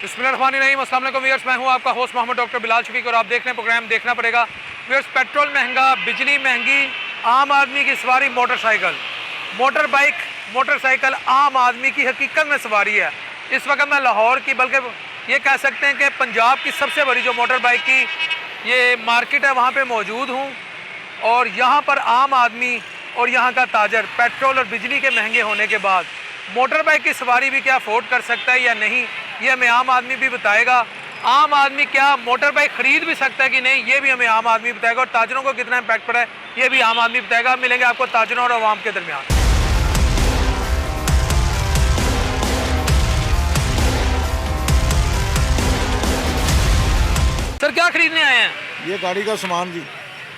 बिस्मिल्लाहिर्रहमानिर्रहीम। अस्सलाम वालेकुम व्यूअर्स, मैं हूं आपका होस्ट मोहम्मद डॉक्टर बिलाल शफीक और आप देख रहे हैं प्रोग्राम देखना पड़ेगा। व्यूअर्स, पेट्रोल महंगा, बिजली महंगी, आम आदमी की सवारी मोटरसाइकिल, मोटर बाइक, मोटरसाइकिल आम आदमी की हकीकत में सवारी है। इस वक्त मैं लाहौर की, बल्कि ये कह सकते हैं कि पंजाब की सबसे बड़ी जो मोटर बाइक की ये मार्केट है वहाँ पर मौजूद हूँ। और यहाँ पर आम आदमी और यहाँ का ताजर पेट्रोल और बिजली के महंगे होने के बाद मोटर बाइक की सवारी भी क्या अफोर्ड कर सकता है या नहीं, ये हमें आम आदमी भी बताएगा। आम आदमी क्या मोटर बाइक ख़रीद भी सकता है कि नहीं, ये भी हमें आम आदमी बताएगा। और ताजरों को कितना इम्पैक्ट पड़ा है, ये भी आम आदमी बताएगा। मिलेंगे आपको ताजरों और आवाम के दरमियान। सर, क्या खरीदने आए हैं? ये गाड़ी का सामान जी।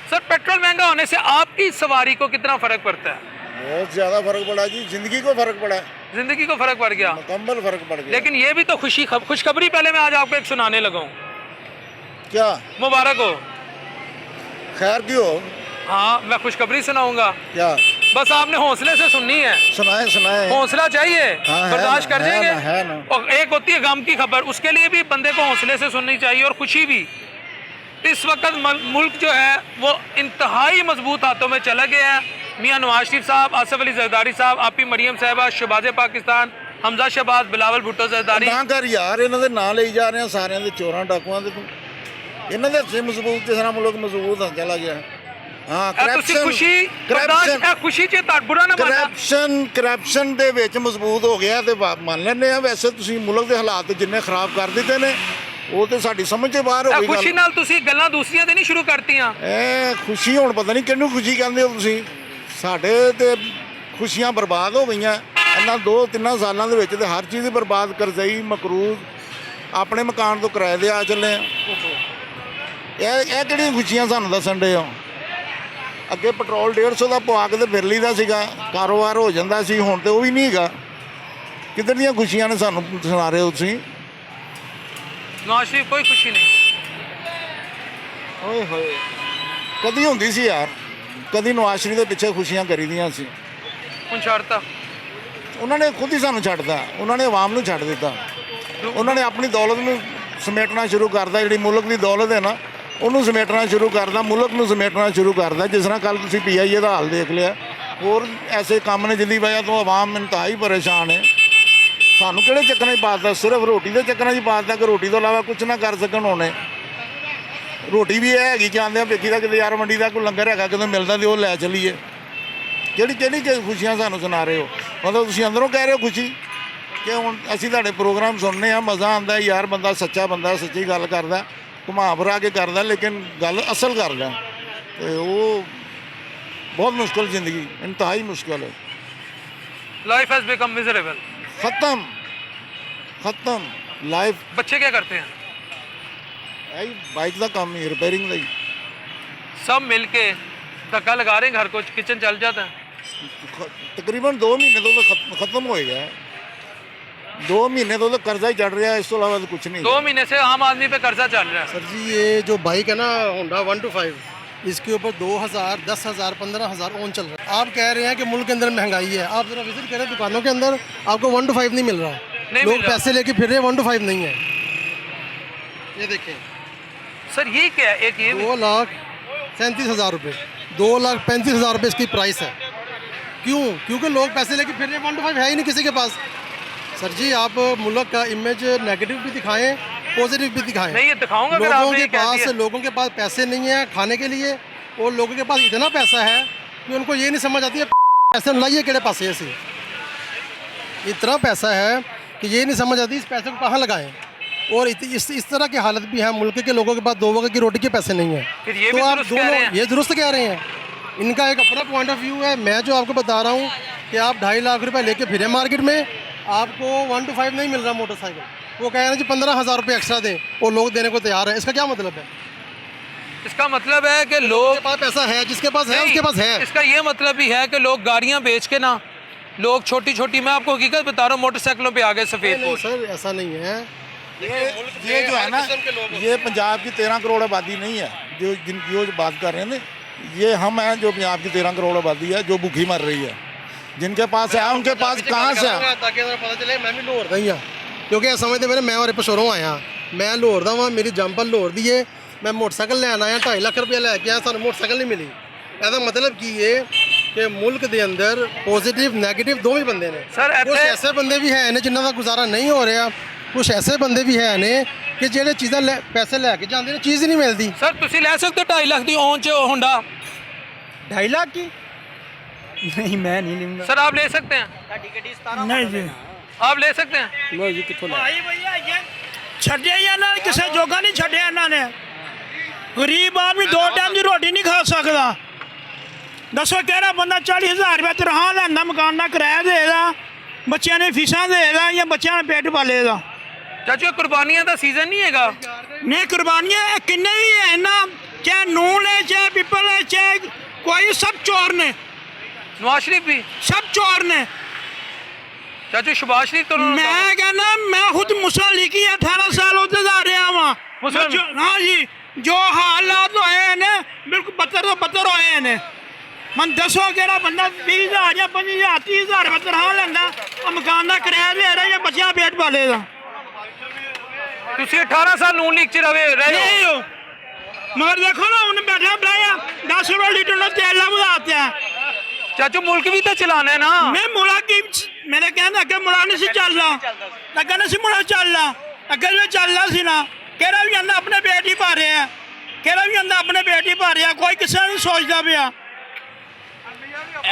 सर, पेट्रोल महंगा होने से आपकी सवारी को कितना फ़र्क पड़ता है? बहुत ज़्यादा फ़र्क पड़ा जी, ज़िंदगी को फ़र्क पड़ा है, ज़िंदगी को फ़र्क पड़ गया, मुकम्मल फ़र्क पड़ गया। लेकिन ये भी तो खुशखबरी पहले मैं आज आपको एक सुनाने लगा हूँ। क्या? मुबारक हो। खैर की हो? हाँ, मैं खुशखबरी सुनाऊंगा। क्या? बस आपने हौसले से सुननी है। सुनाए सुनाए। हौसला चाहिए, हाँ, बर्दाश्त कर देंगे। है ना। और एक होती है गम की खबर, उसके लिए भी बंदे को हौसले से सुननी चाहिए और खुशी भी। इस वक्त मुल्क जो है वो इंतहाई मजबूत हाथों में चला गया है। मियाँ नवाज शरीफ साहब, आसिफ अली जरदारी साहब, आपी मरियम साहबा, शहबाज पाकिस्तान, हमजा शहबाज, बिलावल भुट्टो जरदारी। ना कर यार, इन्हों के नाम ले जा रहे हैं सारे दे चोरां डाकुआं दे। तू इन्हों के हथे मजबूत जिस तरह मुल्क मजबूत हो चला गया। हाँ, करप्शन दे विच मजबूत हो गया ते मान लेने आ। वैसे तुसीं मुल्क दे हालात जिन्ने खराब कर दिते ने वो तो साडी समझ से बाहर हो गई। खुशी नाल तुसीं गल्लां दूसरियां ते नहीं शुरू करतीआं। खुशी हुण पता नहीं किहनूं खुशी कहंदे हो तुसीं। साडे ते खुशियां बर्बाद हो गईयां इन्हां 2-3 सालां दे विच ते हर चीज़ बर्बाद, करजई, मकरूज, अपने मकान तो किराए दे आ चले। ਇਹ ਕਿਹੜੀਆਂ ਖੁਸ਼ੀਆਂ ਸਾਨੂੰ ਦੱਸਣ ਦੇ ਹੋ? ਅੱਗੇ ਪੈਟਰੋਲ 150 ਦਾ ਪਵਾ ਕੇ ਤੇ ਫਿਰ ਲਈਦਾ ਸੀਗਾ, ਕਾਰੋਬਾਰ ਹੋ ਜਾਂਦਾ ਸੀ। ਹੁਣ ਤੇ ਉਹ ਵੀ ਨਹੀਂ ਹੈਗਾ। ਕਿੱਧਰ ਦੀਆਂ ਖੁਸ਼ੀਆਂ ਨੇ ਸਾਨੂੰ ਸੁਣਾ ਰਹੇ ਹੋ ਤੁਸੀਂ? नवाज शरीफ कोई खुशी नहीं। ਓਏ ਹੋਏ, ਕਦੀ ਹੁੰਦੀ ਸੀ ਯਾਰ, ਕਦੀ ਨਵਾਜ਼ ਸ਼ਰੀਫ ਦੇ ਪਿੱਛੇ ਖੁਸ਼ੀਆਂ ਕਰੀਦੀਆਂ ਸੀ। ਹੁਣ ਛੱਡਤਾ ਉਹਨਾਂ ਨੇ, ਖੁਦ ਹੀ ਸਾਨੂੰ ਛੱਡਦਾ। ਉਹਨਾਂ ਨੇ ਆਵਾਮ ਨੂੰ ਛੱਡ ਦਿੱਤਾ। ਉਹਨਾਂ ਨੇ ਆਪਣੀ ਦੌਲਤ ਨੂੰ ਸਮੇਟਣਾ ਸ਼ੁਰੂ ਕਰਦਾ। ਜਿਹੜੀ ਮੁਲਕ ਦੀ ਦੌਲਤ ਹੈ ਨਾ, ਉਹਨੂੰ ਸਮੇਟਣਾ ਸ਼ੁਰੂ ਕਰਦਾ, ਮੁਲਕ ਨੂੰ ਸਮੇਟਣਾ ਸ਼ੁਰੂ ਕਰਦਾ। ਜਿਸ ਤਰ੍ਹਾਂ ਕੱਲ੍ਹ ਤੁਸੀਂ PIA ਦਾ ਹਾਲ ਦੇਖ ਲਿਆ। ਹੋਰ ਐਸੇ ਕੰਮ ਨੇ ਜਿਹਦੀ ਵਜ੍ਹਾ ਤੋਂ ਆਵਾਮ ਇੰਤਹਾਈ ਪਰੇਸ਼ਾਨ ਹੈ। ਸਾਨੂੰ ਕਿਹੜੇ ਚੱਕਰਾਂ 'ਚ ਪਾਤਾ? ਸਿਰਫ ਰੋਟੀ ਦੇ ਚੱਕਰਾਂ 'ਚ ਪਾਤਾ ਕਿ ਰੋਟੀ ਤੋਂ ਇਲਾਵਾ ਕੁਝ ਨਾ ਕਰ ਸਕਣ। ਹੋਣੇ ਰੋਟੀ ਵੀ ਇਹ ਹੈਗੀ ਕਿ ਆਉਂਦੇ ਆ ਵੇਖੀ ਦਾ ਕਿਤੇ ਯਾਰ ਮੰਡੀ ਦਾ ਕੋਈ ਲੰਗਰ ਹੈਗਾ, ਕਿਤੇ ਮਿਲਦਾ ਤੇ ਉਹ ਲੈ ਚਲੀਏ। ਕਿਹੜੀ ਖੁਸ਼ੀਆਂ ਸਾਨੂੰ ਸੁਣਾ ਰਹੇ ਹੋ? ਮਤਲਬ ਤੁਸੀਂ ਅੰਦਰੋਂ ਕਹਿ ਰਹੇ ਹੋ ਖੁਸ਼ੀ ਕਿ ਹੁਣ ਅਸੀਂ ਤੁਹਾਡੇ ਪ੍ਰੋਗਰਾਮ ਸੁਣਨੇ ਆ, ਮਜ਼ਾ ਆਉਂਦਾ ਯਾਰ, ਬੰਦਾ ਸੱਚਾ ਬੰਦਾ ਸੱਚੀ ਗੱਲ ਕਰਦਾ, ਘੁਮਾ ਫਿਰਾ ਕੇ ਕਰਦਾ, ਲੇਕਿਨ ਗੱਲ ਅਸਲ ਕਰਦਾ ਤੇ ਉਹ ਬਹੁਤ ਮੁਸ਼ਕਿਲ ਜ਼ਿੰਦਗੀ, ਇੰਤਹਾਈ ਮੁਸ਼ਕਿਲ ਹੈ। Life has become miserable. खत्म लाइफ। बच्चे क्या करते हैं? यही बाइक का काम ही, रिपेयरिंग का ही। सब मिलके धक्का लगा रहे हैं, घर को किचन चल जाता है। तकरीबन 2 महीने तो खत्म हो गया है। 2 महीने तो कर्जा ही चढ़ रहा है, इसके अलावा तो कुछ नहीं। 2 महीने से आम आदमी पे कर्जा चल रहा है। सर जी, ये जो बाइक है ना होंडा 125, इसके ऊपर 2,000, 10,000, 15,000 ओन चल रहा है। आप कह रहे हैं कि मुल्क के अंदर महंगाई है। आप जरा विजिट करें दुकानों के अंदर, आपको 125 नहीं मिल रहा। लोग पैसे लेके फिर रहे, 125 नहीं है। ये देखें सर, ये क्या है? एक ये 2,37,000 रुपये, 2,35,000 रुपये इसकी प्राइस है। क्यों? क्योंकि लोग पैसे लेके फिर रहे, 125 है ही नहीं किसी के पास। सर जी, आप मुल्क का इमेज नेगेटिव भी दिखाएं, पॉजिटिव भी दिखाएं। नहीं, ये दिखाऊंगा। लोगों के पास पैसे नहीं है खाने के लिए, और लोगों के पास इतना पैसा है कि उनको ये नहीं समझ आती है पैसे लाइए केड़े पासे से। इतना पैसा है कि ये नहीं समझ आती इस पैसे को कहाँ लगाएं। और इस तरह की हालत भी है, मुल्क के लोगों के पास 2 वक्त की रोटी के पैसे नहीं है। तो आप दोनों ये दुरुस्त कह रहे हैं। इनका एक अपना पॉइंट ऑफ व्यू है। मैं जो आपको बता रहा हूँ कि आप 2.5 लाख रुपए लेके फिरे मार्केट में, आपको 125 नहीं मिल रहा मोटरसाइकिल। वो कह रहे हैं जी 15,000 रुपये एक्स्ट्रा दें, और लोग देने को तैयार हैं। इसका क्या मतलब है? इसका मतलब है कि लोग के पास पैसा है, जिसके पास है उसके पास है। इसका ये मतलब भी है कि लोग गाड़ियाँ बेच के ना, लोग छोटी छोटी, मैं आपको हकीकत बता रहा हूँ, मोटरसाइकिलों पे आ गए सफ़ेद। नहीं सर, ऐसा नहीं है। ये जो है ना, ये पंजाब की 13 करोड़ आबादी नहीं है जो बात कर रहे हैं ना। ये हम हैं जो पंजाब की 13 करोड़ आबादी है जो भूखी मर रही है। जिनके पास है उनके पास कहाँ से है? ताकि पता चले मैं भी लोअर नहीं है। ਕਿਉਂਕਿ ਇਹ ਸਮਝਦੇ ਮੇਰੇ ਮੈਂ ਔਰ ਪਸ਼ੋਰੋਂ ਆਇਆ, ਮੈਂ ਲਾਹੌਰ ਦਾ ਵਾਂ, ਮੇਰੀ ਜੰਪਲ ਲਾਹੌਰ ਦੀ ਏ, ਮੈਂ ਮੋਟਰਸਾਈਕਲ ਲੈਣ ਆਇਆ 2.5 ਲੱਖ ਰੁਪਏ ਲੈ ਕੇ ਆਇਆ, ਸਾਨੂੰ ਮੋਟਰਸਾਈਕਲ ਨਹੀਂ ਮਿਲੀ। ਇਹਦਾ ਮਤਲਬ ਕੀ ਹੈ ਕਿ ਮੁਲਕ ਦੇ ਅੰਦਰ ਪੋਜ਼ਿਟਿਵ ਨੈਗੇਟਿਵ ਦੋਵੇਂ ਬੰਦੇ ਨੇ। ਸਰ, ਕੁਝ ਐਸੇ ਬੰਦੇ ਵੀ ਹੈ ਨੇ ਜਿਨ੍ਹਾਂ ਦਾ ਗੁਜ਼ਾਰਾ ਨਹੀਂ ਹੋ ਰਿਹਾ, ਕੁਝ ਐਸੇ ਬੰਦੇ ਵੀ ਹੈ ਨੇ ਕਿ ਜਿਹੜੇ ਚੀਜ਼ਾਂ ਪੈਸੇ ਲੈ ਕੇ ਜਾਂਦੇ ਨੇ, ਚੀਜ਼ ਹੀ ਨਹੀਂ ਮਿਲਦੀ। ਸਰ ਤੁਸੀਂ ਲੈ ਸਕਦੇ ਹੋ 2.5 ਲੱਖ ਦੀ ਔਨ ਚ ਹੋਂਡਾ? 2.5 लाख की नहीं, मैं नहीं लूंगा। सर आप ले सकते हैं? नहीं जी, आप ले सकते हैं? लो जी कितों ला ਭਾਈ ਭਈਆ ਇਹ ਛੱਡਿਆ ਜਾਂ ਨਾ, ਕਿਸੇ ਜੋਗਾ ਨਹੀਂ ਛੱਡਿਆ ਇਹਨਾਂ ਨੇ। ਗਰੀਬ ਆਦਮੀ 2 ਟਾਈਮ ਦੀ ਰੋਟੀ ਨਹੀਂ ਖਾ ਸਕਦਾ। ਦੱਸੋ ਕਿਹੜਾ ਬੰਦਾ 40,000 ਰੁਪਏ ਤਨਖਾਹ ਲੈਂਦਾ, ਮਕਾਨ ਦਾ ਕਿਰਾਇਆ ਦੇਗਾ, ਬੱਚਿਆਂ ਨੇ ਫੀਸਾਂ ਦੇਗਾ ਜਾਂ ਬੱਚਿਆਂ ਦਾ ਪੇਟ ਪਾਲੇਗਾ? ਚਾਚੂ ਕੁਰਬਾਨੀਆਂ ਦਾ ਸੀਜ਼ਨ ਨਹੀਂ ਹੈਗਾ? ਨਹੀਂ, ਕੁਰਬਾਨੀਆਂ ਇਹ ਕਿੰਨੇ ਵੀ ਹੈ ਨਾ, ਚਾਹੇ ਨੂਨ ਹੈ, ਚਾਹੇ ਪੀਪਲ ਹੈ, ਚਾਹੇ ਕੋਈ, ਸਭ ਚੋਰ ਨੇ, नवाज शरीफ भी? ਸਭ ਚੋਰ ਨੇ। चाचू शहबाज शरीफ तो उन्होंने ਮੈਂ ਕਹਿੰਦਾ ਮੈਂ ਖੁਦ ਮੁਸਲਿਮ ਲੀਗੀ 18 ਸਾਲ ਉੱਥੇ ਦਾ ਰਿਹਾ ਵਾਂ। ਮੁਸਲਿਮ? ਹਾਂ ਜੀ, ਜੋ ਹਾਲਾਤ ਹੋਏ ਨੇ ਬਿਲਕੁਲ ਬੱਤਰ ਤੋਂ ਬੱਤਰ ਹੋਏ ਨੇ। ਮਨ ਦੱਸੋ ਕਿਹੜਾ ਬੰਦਾ 20,000 ਜਾਂ 25,000 30,000 ਰੁਪਏ ਤਨਖਾਹ ਲੈਂਦਾ, ਉਹ ਮਕਾਨ ਦਾ ਕਿਰਾਇਆ ਦੇ ਰਿਹਾ ਜਾਂ ਬੱਚਿਆਂ ਦਾ ਪੇਟ ਪਾਲੇਗਾ? ਤੁਸੀਂ 18 ਸਾਲ ਨੂਨ ਲੀਗ ਚ ਰਹੇ ਹੋ? ਨਹੀਂ ਹੋ, ਮਗਰ ਦੇਖੋ ਨਾ ਹੁਣ ਬੈਠਾ ਬਲਾਇਆ 10 ਰੁਪਏ ਲੀਟਰ ਨੂੰ ਤੇਲ ਦਾ ਵਧਾਤਾ। ਚਾਚੂ ਮੁਲਕ ਵੀ ਤਾਂ ਚਲਾਣਾ ਹੈ ਨਾ। ਮੈਂ ਮੁਲਾ ਕੀ ਮੇਰੇ ਕਹਿੰਦਾ ਅੱਗੇ ਮੁਲਾ ਨਹੀਂ ਸੀ ਚੱਲਦਾ, ਅੱਗੇ ਨਹੀਂ ਸੀ ਮੁਲਾ ਚੱਲਦਾ, ਅੱਗੇ ਵੀ ਚੱਲਦਾ ਸੀ ਨਾ। ਕਿਹੜਾ ਵੀ ਆਂਦਾ ਆਪਣੇ ਪੇਟ ਹੀ ਭਰ ਰਿਹਾ, ਕਿਹੜਾ ਵੀ ਆਂਦਾ ਆਪਣੇ ਪੇਟ ਹੀ ਭਰ ਰਿਹਾ, ਕੋਈ ਕਿਸੇ ਨੂੰ ਸੋਚਦਾ ਪਿਆ।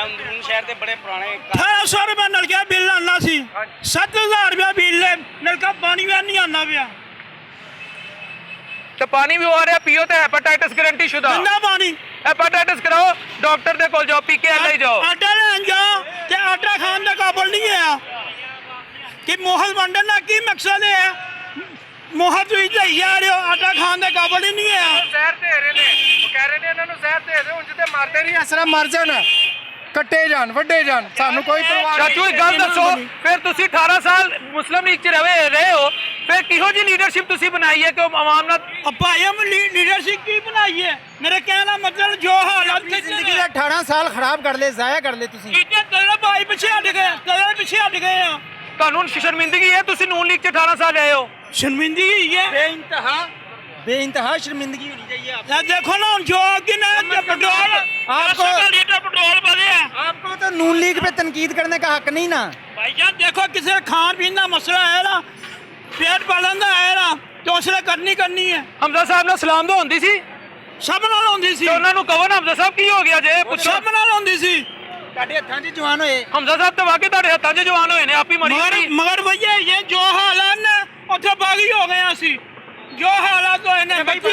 ਅੰਦਰੂਨ ਸ਼ਹਿਰ ਦੇ ਬੜੇ ਪੁਰਾਣੇ 1800 ਰੁਪਏ ਨਲਕਾ ਬਿੱਲ ਆਉਂਦਾ ਸੀ, 7,000 ਰੁਪਏ ਬਿੱਲ ਨਲਕਾ ਪਾਣੀ ਵੀ ਨਹੀਂ ਆਉਂਦਾ ਪਿਆ। ਤੇ ਪਾਣੀ ਵੀ ਆ ਰਿਹਾ, ਪੀਓ ਤੇ ਹੈਪੇਟਾਈਟਸ ਗਾਰੰਟੀ ਸ਼ੁਦਾ। ਗੰਦਾ ਪਾਣੀ। ਹੈਪੇਟਾਈਟਸ ਕਰਾਓ, ਡਾਕਟਰ ਦੇ ਕੋਲ ਜਾਓ, PKL ਜਾਓ। ਆਟਾ ਲੈਣ ਜਾਓ ਤੇ ਆਟਾ ਖਾਣ ਦਾ ਕਾਬਲ ਨਹੀਂ ਹੈ ਕਿ ਮੋਹਲ ਵੰਡਣ ਦਾ ਕੀ ਮਕਸਦ ਹੈ? ਮੋਹਰ ਤੁਸੀਂ ਦੇਈ ਜਾ ਰਹੇ ਹੋ, ਆਟਾ ਖਾਣ ਦਾ ਕਾਬਲ ਹੀ ਨਹੀਂ ਹੈ। ਜ਼ਹਿਰ ਦੇ ਰਹੇ ਨੇ, ਉਹ ਕਹਿ ਰਹੇ ਨੇ ਇਹਨਾਂ ਨੂੰ ਜ਼ਹਿਰ ਦੇ ਦਿਓ, ਉਂਝ ਤੇ ਮਾਰਦੇ ਨਹੀਂ। ਇਸ ਤਰ੍ਹਾਂ ਮਰ ਜਾਣ, ਕੱਟੇ ਜਾਣ, ਵੱਡੇ ਜਾਣ, ਸਾਨੂੰ ਕੋਈ ਪਰਵਾਹ ਨਹੀਂ। ਚਾਚੂ ਇੱਕ ਗੱਲ ਦੱਸੋ, ਫਿਰ ਤੁਸੀਂ 18 ਸਾਲ ਮੁਸਲਿਮ ਲੀਗ ਚ ਰਹੇ ਹੋ, ਫਿਰ ਕਿਹੋ ਜੀ ਲੀਡਰਸ਼ਿਪ ਤੁਸੀਂ ਬਣਾਈ ਹੈ ਕਿ ਉਹ ਆਵਾਮ ਨਾਲ? ਭਾਈ ਹਮ ਲੀਡਰਸ਼ਿਪ ਕੀ ਬਣਾਈ ਹੈ? ਮੇਰੇ ਕਹਿਣ ਦਾ ਮਤਲਬ ਜੋ ਹਾਲਾਤ ਜ਼ਿੰਦਗੀ ਦੇ 18 ਸਾਲ ਖਰਾਬ ਕਰ ਲਏ, ਜ਼ਾਇਆ ਕਰ ਲਏ ਤੁਸੀਂ। ਕਿਤੇ ਤੇਰੇ ਭਾਈ ਪਿੱਛੇ ਹਟ ਗਏ, ਤੇਰੇ ਪਿੱਛੇ ਹਟ ਗਏ ਆ। ਤੁਹਾਨੂੰ ਸ਼ਰਮਿੰਦਗੀ ਹੈ ਤੁਸੀਂ ਨੂਨ ਲੀਗ ਚ 18 ਸਾਲ ਰਹੇ ਹੋ? ਸ਼ਰਮਿੰਦਗੀ ਹੈ, बेइंतहा शर्मिंदगी होनी चाहिए आपको। ਇਹ ਦੇਖੋ ਨਾ ਜੋ ਕਿ ਨਾ पेट्रोल आपको- 10 लीटर पेट्रोल बढ़े। आपको तो नून लीग पे तनकीद करने का हक नहीं ना। भाईजान देखो किसी खान पीन का मसला है ना, पेट पालन का है ना, तो उसने करनी है। ਹਮਜ਼ਾ ਸਾਹਿਬ ਨਾਲ ਸਲਾਮ ਤਾਂ ਹੁੰਦੀ ਸੀ? सब नाल होंदी सी, ਤੇ ਉਹਨਾਂ ਨੂੰ ਕਹੋ ਨਾ ਹਮਜ਼ਾ ਸਾਹਿਬ ਕੀ ਹੋ ਗਿਆ ਜੇ ਪੁੱਛੋ। सब नाल होंदी सी। ਤੁਹਾਡੇ ਹੱਥਾਂ 'ਚ ਜਵਾਨ ਹੋਏ। ਹਮਜ਼ਾ ਸਾਹਿਬ ਤਾਂ ਵਾਕਈ ਤੁਹਾਡੇ ਹੱਥਾਂ 'ਚ ਜਵਾਨ ਹੋਏ ਨੇ, ਆਪ ਹੀ ਮਰੀ मगर ਨਹੀਂ। मगर भैया ये जो हालात ने उथे बागी हो गए सी, जो हालात होए ने बत्ती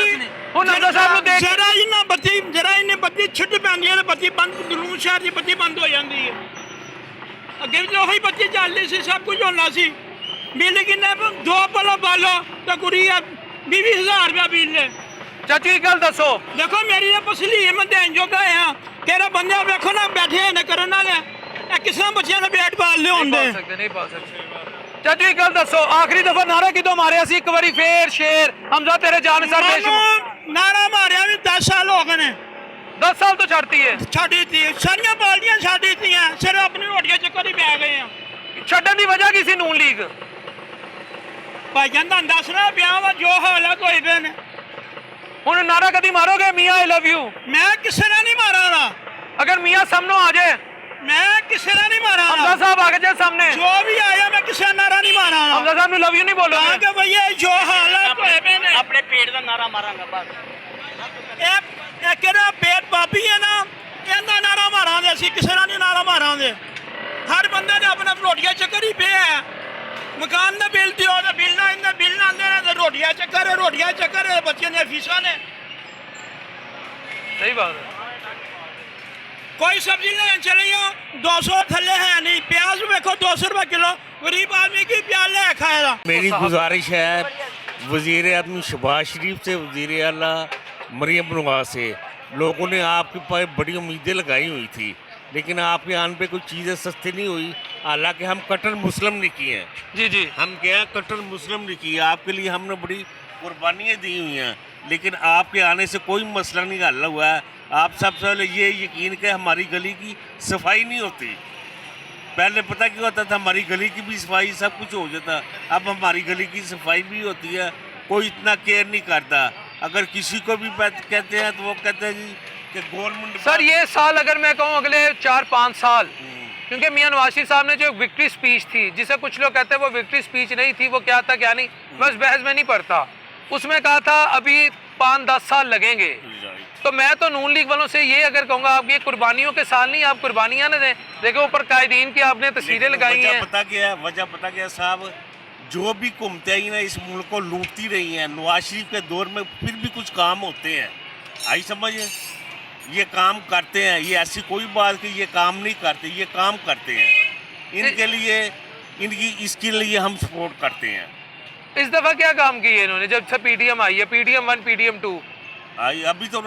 ਹੁਣ ਹਮਜ਼ਾ ਸਾਹਿਬ ਨੂੰ ਦੇਖ जरा ही ना बत्ती, जरा ही बत्ती छिट पैंदी है, बत्ती बंद, दलून शहर की बत्ती बंद हो जाती है। अगे भी वही बत्ती चल रही सी, सब कुछ होना सी। बिल किन्ने 2 पलो बालो तो कुड़ी 20,000 रुपया बिल है। ਚਾਚੂ ਇੱਕ ਗੱਲ ਦੱਸੋ, देखो मेरी ये पसली है, मैं देन जोगा है। केरा बंदे देखो ना बैठे ने करन वाले, किस बच्चों ने पेट पाल ले होंगे। ਨਹੀਂ ਪਾ ਸਕਦੇ। ਚਾਚੂ ਇੱਕ ਗੱਲ ਦੱਸੋ, ਆਖਰੀ ਦਫਾ ਨਾਰਾ ਕਿਦੋਂ ਮਾਰਿਆ ਸੀ? ਇੱਕ ਵਾਰੀ ਫੇਰ ਸ਼ੇਰ ਹਮਜ਼ਾ ਤੇਰੇ ਜਾਨ ਸਰ ਬੇਸ਼ੁਮਾਰ नारा मारिया भी 10 साल हो गए ने, 10 साल तो ਛੱਡਤੀ ਹੈ। छाड़ी थी सारिया पार्टियां छाड़ी थी, सिर्फ अपनी रोटियां चक्कर ही पै गए हैं। ਛੱਡਣ ਦੀ ਵਜ੍ਹਾ ਕੀ ਸੀ ਨੂਨ ਲੀਗ? भाईजान तुहानू दस रहा ब्याह वा जो हालात होए पे ने। ਹੁਣ ਨਾਰਾ ਕਦੀ ਮਾਰੋਗੇ ਮੀਆਂ ਆਈ ਲਵ ਯੂ? मैं किसी ने नहीं मारा ना, ਅਗਰ ਮੀਆਂ ਸਾਹਮਣੇ ਆ ਜਾਏ, मैं किसी ने नहीं मारा ਹਮਜ਼ਾ ना, ਸਾਹਿਬ ਆ ਕੇ ਜੇ ਸਾਹਮਣੇ, जो भी आया मैं किसी ने नारा नहीं मारा ना। ਹਮਜ਼ਾ ਸਾਹਿਬ ਨੂੰ ਲਵ ਯੂ ਨਹੀਂ ਬੋਲੋਗੇ? कि भैया जो हालात होए पे ने, ਆਪਣੇ ਪੇਟ ਦਾ ਨਾਰਾ ਮਾਰਾਂਗਾ ਬਸ। ਇਹ ਕਿਹੜਾ ਪੇਟ ਪਾਪੀ ਹੈ ਨਾ, ਇਹਦਾ ਨਾਰਾ ਮਾਰਾਂਗੇ ਅਸੀਂ, ਕਿਸੇ ਨਾਲ ਨਹੀਂ ਨਾਰਾ ਮਾਰਾਂਗੇ। ਹਰ ਬੰਦੇ ਨੇ ਆਪਣਾ ਰੋਟੀਆਂ ਚੱਕਰ ਹੀ ਪਿਆ ਹੈ। ਮਕਾਨ ਦਾ ਬਿੱਲ ਦਿਓ ਤਾਂ ਬਿੱਲ ਨਾ ਇਹਨਾਂ ਬਿੱਲ ਨਾ ਆਉਂਦੇ ਨੇ, ਤੇ ਰੋਟੀਆਂ ਚੱਕਰ ਹੈ, ਬੱਚਿਆਂ ਦੀਆਂ ਫੀਸਾਂ ਨੇ। ਸਹੀ ਬਾਤ ਹੈ। कोई सब्जी लेने चले जाओ 200 थले है नहीं, प्याज देखो 200 रुपये किलो, गरीब आदमी की प्याज ले खाएगा। मेरी गुजारिश है वज़ीर आज़म शहबाज शरीफ से, वज़ीर आला मरियम नवाज से, लोगों ने आपके पर बड़ी उम्मीदें लगाई हुई थी, लेकिन आपके आने पे कोई चीज़ें सस्ती नहीं हुई। हालांकि हम कट्टर मुस्लिम नहीं किए हैं, जी जी, हम क्या कट्टर मुस्लिम नहीं किए, आपके लिए हमने बड़ी कुर्बानियाँ दी हुई हैं, लेकिन आपके आने से कोई मसला नहीं हल हुआ है। आप सबसे पहले ये यकीन कि हमारी गली की सफाई नहीं होती, पहले पता क्या होता था, हमारी गली की भी सफाई सब कुछ हो जाता। अब हमारी गली की सफाई भी होती है, कोई इतना केयर नहीं करता। अगर किसी को भी कहते हैं तो वो कहते हैं जी कि गवर्नमेंट। सर ये साल अगर मैं कहूँ अगले 4-5 साल, क्योंकि मियां नवाज शरीफ साहब ने जो विक्ट्री स्पीच थी, जिसे कुछ लोग कहते हैं वो विक्ट्री स्पीच नहीं थी, वो क्या था क्या नहीं, मैं उस बहस में नहीं पड़ता। उसमें कहा था अभी 5-10 साल लगेंगे। तो मैं तो नून लीग वालों से ये अगर कहूँगा, आप ये कुर्बानियों के साल नहीं, आप कुर्बानियाँ ना दें। देखो ऊपर कायदीन की आपने तस्वीरें लगाई हैं। पता क्या है वजह, पता क्या है साहब, जो भी घूमते ही ना इस मुल्क को लूटती रही हैं। नवाज शरीफ के दौर में फिर भी कुछ काम होते हैं, आई समझ, ये काम करते हैं। ये ऐसी कोई बात कि ये काम नहीं करते, ये काम करते हैं। इनके लिए, इनकी इसके लिए हम सपोर्ट करते हैं। इस दफा क्या काम किए इन्होंने जब से पीडीएम आई है, पीडीएम 1 पीडीएम 2? अभी तो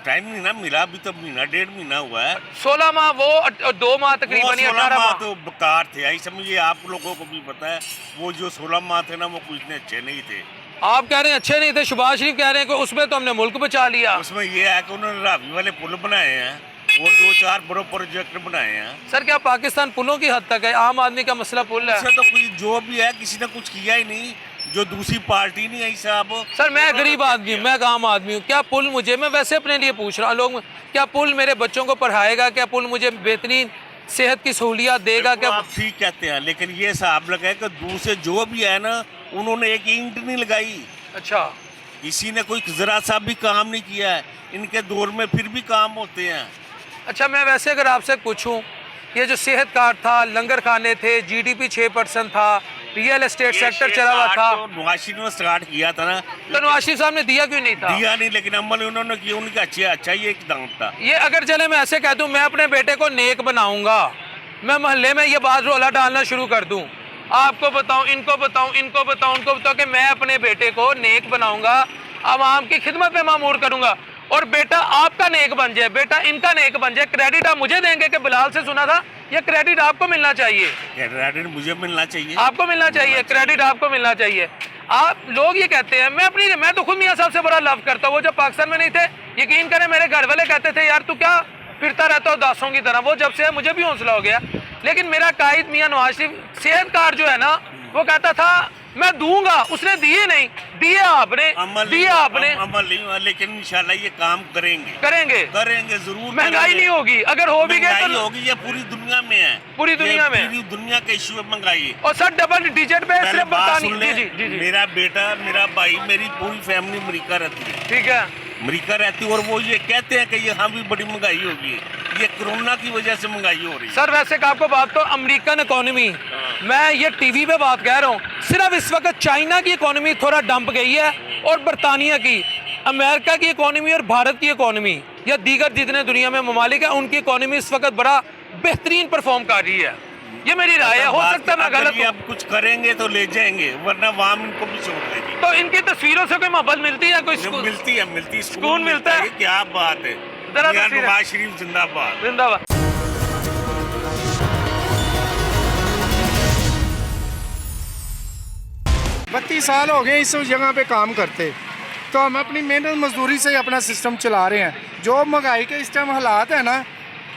टाइम नहीं ना मिला, अभी तो महीना 1.5 महीना हुआ है। 16 माह वो 2 माह तकरीबन, 18 माह तो बेकार थे, आई समझिए। आप लोगों को भी पता है वो जो 16 माह थे ना, वो कुछ इतने अच्छे नहीं थे। आप कह रहे हैं अच्छे नहीं थे, शहबाज शरीफ कह रहे हैं कि उसमें तो हमने मुल्क बचा लिया। उसमें ये है कि उन्होंने रावी वाले पुल बनाए हैं, वो 2-4 बड़े प्रोजेक्ट बनाए हैं। सर क्या पाकिस्तान पुलों की हद तक है? आम आदमी का मसला पुल है। तो कुछ जो भी है किसी ने कुछ किया ही नहीं, जो दूसरी पार्टी नहीं आई साहब। सर मैं गरीब आदमी हूँ, मैं एक आम आदमी हूँ। क्या पुल मुझे, मैं वैसे अपने लिए पूछ रहा हूँ, लोग क्या पुल मेरे बच्चों को पढ़ाएगा? क्या पुल मुझे बेहतरीन सेहत की सहूलियात देगा? क्या आप ठीक कहते हैं, लेकिन ये साहब लगा कि दूसरे जो भी है ना, उन्होंने एक ईंट नहीं लगाई। अच्छा, किसी ने कोई जरा सा भी काम नहीं किया है। इनके दौर में फिर भी काम होते हैं। अच्छा मैं वैसे अगर आपसे पूछूं, ये जो सेहत कार्ड था, लंगर खाने थे, जीडीपी 6% था, रियल एस्टेट सेक्टर चला हुआ था, तो नवाज शरीफ ने स्टार्ट किया था ना, तो नवाज शरीफ साहब ने दिया क्यों नहीं था? दिया नहीं, लेकिन अमल उन्होंने किया। उनका अच्छा ये एकदम था। ये अगर चले मैं ऐसे कह दूं, मैं अपने बेटे को नेक बनाऊंगा, मैं मोहल्ले में ये बात रोला डालना शुरू कर दूं, आपको बताऊं, इनको बताऊं, इनको बताऊं, उनको बताऊं कि मैं अपने बेटे को नेक बनाऊंगा, आवाम की खिदमत में मामूर करूंगा, और बेटा आपका नेक बन जाए, बेटा इनका नेक बन जाए। क्रेडिट आप मुझे देंगे कि बिलाल से सुना था, ये क्रेडिट आपको मिलना चाहिए। क्रेडिट मुझे मिलना चाहिए, आपको मिलना चाहिए, क्रेडिट आपको मिलना चाहिए। आप लोग ये कहते हैं, मैं तो खुद मियां साहब से बड़ा लव करता हूँ। वो जब पाकिस्तान में नहीं थे, यकीन करें मेरे घर वाले कहते थे यार तू क्या फिरता रहता हो दासों की तरह। वो जब से है मुझे भी हौसला हो गया। लेकिन मेरा कायद मियां नवाज शरीफ सेहत कार्ड जो है ना, वो कहता था मैं दूंगा, उसने दिए नहीं, दिए आपने, दिए आपने। अमल नहीं हुआ, लेकिन इंशाल्लाह ये काम करेंगे, करेंगे जरूर। महंगाई नहीं होगी, अगर हो भी गए तो होगी। ये पूरी दुनिया में है, पूरी दुनिया में, पूरी दुनिया का इशू है महंगाई। और सर डबल डिजिट पे सिर्फ बरतानिया। जी। मेरा बेटा, मेरा भाई, मेरी पूरी फैमिली अमेरिका रहती है। ठीक है, अमेरिका रहती है, और वो ये कहते हैं कि यहाँ भी बड़ी महंगाई होगी। ये कोरोना की वजह से महंगाई हो रही है। सर वैसे आपको बात तो अमेरिकन इकोनॉमी, मैं ये टीवी पे बात कह रहा हूँ, सिर्फ इस वक्त चाइना की इकोनॉमी थोड़ा डंप गई है, और बरतानिया की, अमेरिका की इकोनॉमी और भारत की इकोनॉमी या दीगर जितने दुनिया में ममालिक है, उनकी इकोनॉमी इस वक्त बड़ा बेहतरीन परफॉर्म कर रही है। ये मेरी राय है, हो सकता है मैं गलत हूं। अब कुछ करेंगे तो ले जाएंगे, वरना वाम इनको भी छोड़ देगी। तो इनकी तस्वीरों से कोई मोहब्बत मिलती है? कोई मिलती है, सुकून मिलता है। क्या बात है, नवाज शरीफ जिंदाबाद, जिंदाबाद। 32 साल हो गए इस जगह पे काम करते, तो हम अपनी मेहनत मजदूरी से अपना सिस्टम चला रहे हैं। जो महंगाई के इस टाइम हालात है ना,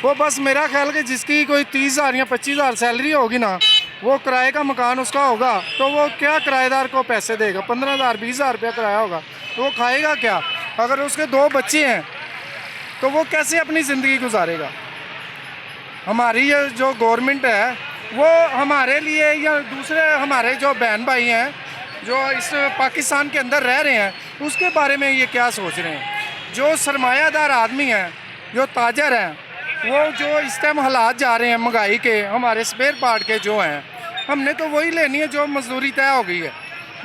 वो बस मेरा ख्याल कि जिसकी कोई 30,000 या 25,000 सैलरी होगी ना, वो किराए का मकान उसका होगा, तो वो क्या किराएदार को पैसे देगा? 15,000 20,000 रुपया किराया होगा, तो वो खाएगा क्या? अगर उसके 2 बच्चे हैं तो वो कैसे अपनी ज़िंदगी गुजारेगा? हमारी ये जो गवर्नमेंट है वो हमारे लिए या दूसरे हमारे जो बहन भाई हैं जो इस पाकिस्तान के अंदर रह रहे हैं, उसके बारे में ये क्या सोच रहे हैं? जो सरमायादार आदमी हैं, जो ताजर हैं, वो जो इस टाइम हालात जा रहे हैं महंगाई के, हमारे स्पेयर पार्ट के जो हैं, हमने तो वही लेनी है जो मजदूरी तय हो गई है।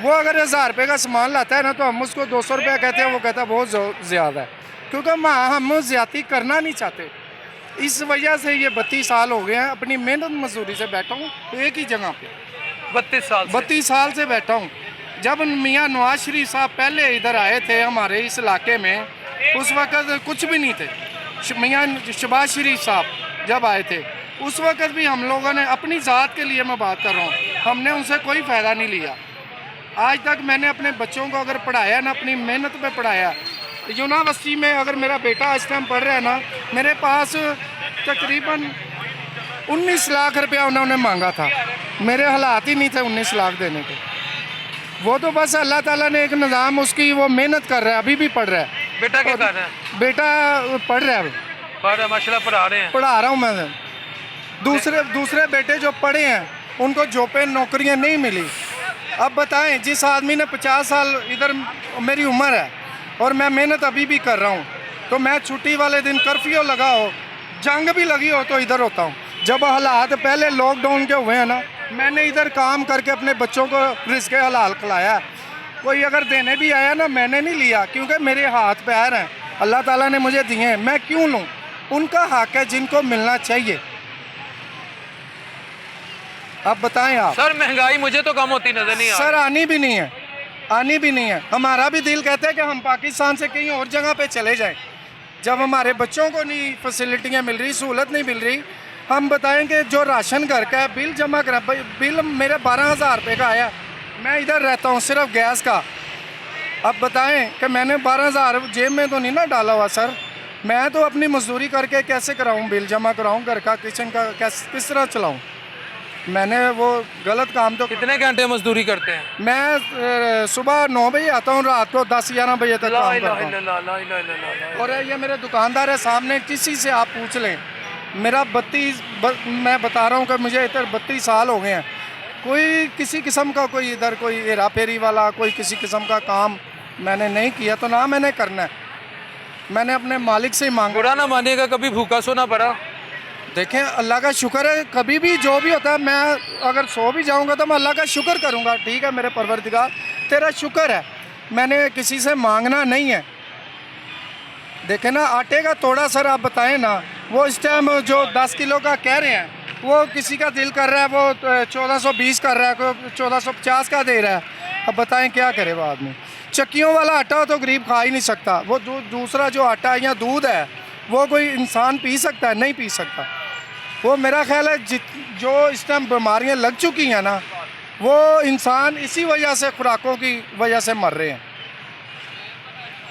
वो अगर 1000 रुपये का सामान लाता है ना, तो हम उसको 200 रुपया कहते हैं, वो कहता है बहुत ज़्यादा है, क्योंकि हम ज़्यादती करना नहीं चाहते। इस वजह से ये 32 साल हो गए हैं अपनी मेहनत मजदूरी से बैठा हूँ एक ही जगह पे। 32 साल से बैठा हूँ। जब मियाँ नवाज शरीफ साहब पहले इधर आए थे हमारे इस इलाके में, उस वक़्त कुछ भी नहीं थे। मियाँ शहबाज शरीफ साहब जब आए थे, उस वक़्त भी हम लोगों ने अपनी ज़ात के लिए, मैं बात कर रहा हूँ, हमने उनसे कोई फ़ायदा नहीं लिया। आज तक मैंने अपने बच्चों को अगर पढ़ाया ना, अपनी मेहनत पे पढ़ाया। यूनिवर्सिटी में अगर मेरा बेटा इस टाइम पढ़ रहा है ना, मेरे पास तकरीबन 19 लाख रुपया उन्होंने मांगा था। मेरे हालात ही नहीं थे 19 लाख देने के। वो तो बस अल्लाह ताला ने एक निज़ाम, उसकी वो मेहनत कर रहा है, अभी भी पढ़ रहा है। बेटा क्या कर रहे हैं? बेटा पढ़ रहा है, पढ़ रहे हैं, माशाल्लाह पढ़ा रहे हैं। पढ़ा रहा हूँ मैं। दूसरे बेटे जो पढ़े हैं उनको जॉब पे नौकरियाँ नहीं मिली। अब बताएं, जिस आदमी ने 50 साल इधर मेरी उम्र है और मैं मेहनत अभी भी कर रहा हूँ, तो मैं छुट्टी वाले दिन कर्फ्यू लगा हो, जंग भी लगी हो, तो इधर होता हूँ। जब हालात पहले लॉकडाउन के हुए हैं ना, मैंने इधर काम करके अपने बच्चों को रिज़्क़ हलाल खिलाया। कोई अगर देने भी आया ना, मैंने नहीं लिया, क्योंकि मेरे हाथ पैर हैं, अल्लाह ताला ने मुझे दिए हैं, मैं क्यों लूँ? उनका हक है जिनको मिलना चाहिए। अब बताएं आप। सर महंगाई मुझे तो कम होती नजर नहीं आ सर आनी भी नहीं है, आनी भी नहीं है। हमारा भी दिल कहता है कि हम पाकिस्तान से कहीं और जगह पे चले जाएं। जब हमारे बच्चों को नहीं फैसिलिटियाँ मिल रही, सहूलत नहीं मिल रही, हम बताएं कि जो राशन घर का है, बिल जमा करा, बिल मेरे 12,000 रुपये का आया। मैं इधर रहता हूँ सिर्फ गैस का। अब बताएं कि मैंने 12,000 जेब में तो नहीं ना डाला हुआ सर। मैं तो अपनी मजदूरी करके कैसे कराऊँ, बिल जमा कराऊँ घर का, किचन का, किस तरह चलाऊँ? मैंने वो गलत काम तो। कितने घंटे मजदूरी करते हैं? मैं सुबह 9 बजे आता हूँ, रात को 10-11 बजे तक ला काम इलाहा करता हूँ। इल्लल्लाह, ला इलाहा इल्लल्लाह। और ये मेरे दुकानदार है सामने, किसी से आप पूछ लें। मेरा 32 मैं बता रहा हूँ कि मुझे इधर 32 साल हो गए हैं। कोई किसी किस्म का कोई इधर कोई हेरा फेरी वाला कोई किसी किस्म का काम मैंने नहीं किया, तो ना मैंने करना है। मैंने अपने मालिक से ही मांगा। बुरा ना मानिएगा, कभी भूखा सोना पड़ा? देखें, अल्लाह का शुक्र है, कभी भी जो भी होता है, मैं अगर सो भी जाऊंगा तो मैं अल्लाह का शुक्र करूंगा। ठीक है मेरे परवरदिगार, तेरा शुक्र है, मैंने किसी से मांगना नहीं है। देखें ना, आटे का तोड़ा सर आप बताएं ना, वो इस टाइम जो 10 किलो का कह रहे हैं, वो किसी का दिल कर रहा है वो 1420 कर रहा है, कोई 1450 का दे रहा है। अब बताएं क्या करे वो आदमी। चक्कियों वाला आटा तो गरीब खा ही नहीं सकता। वो दूसरा जो आटा या दूध है वो कोई इंसान पी सकता है? नहीं पी सकता। वो मेरा ख्याल है जो इस टाइम बीमारियां लग चुकी हैं ना, वो इंसान इसी वजह से, खुराकों की वजह से मर रहे हैं।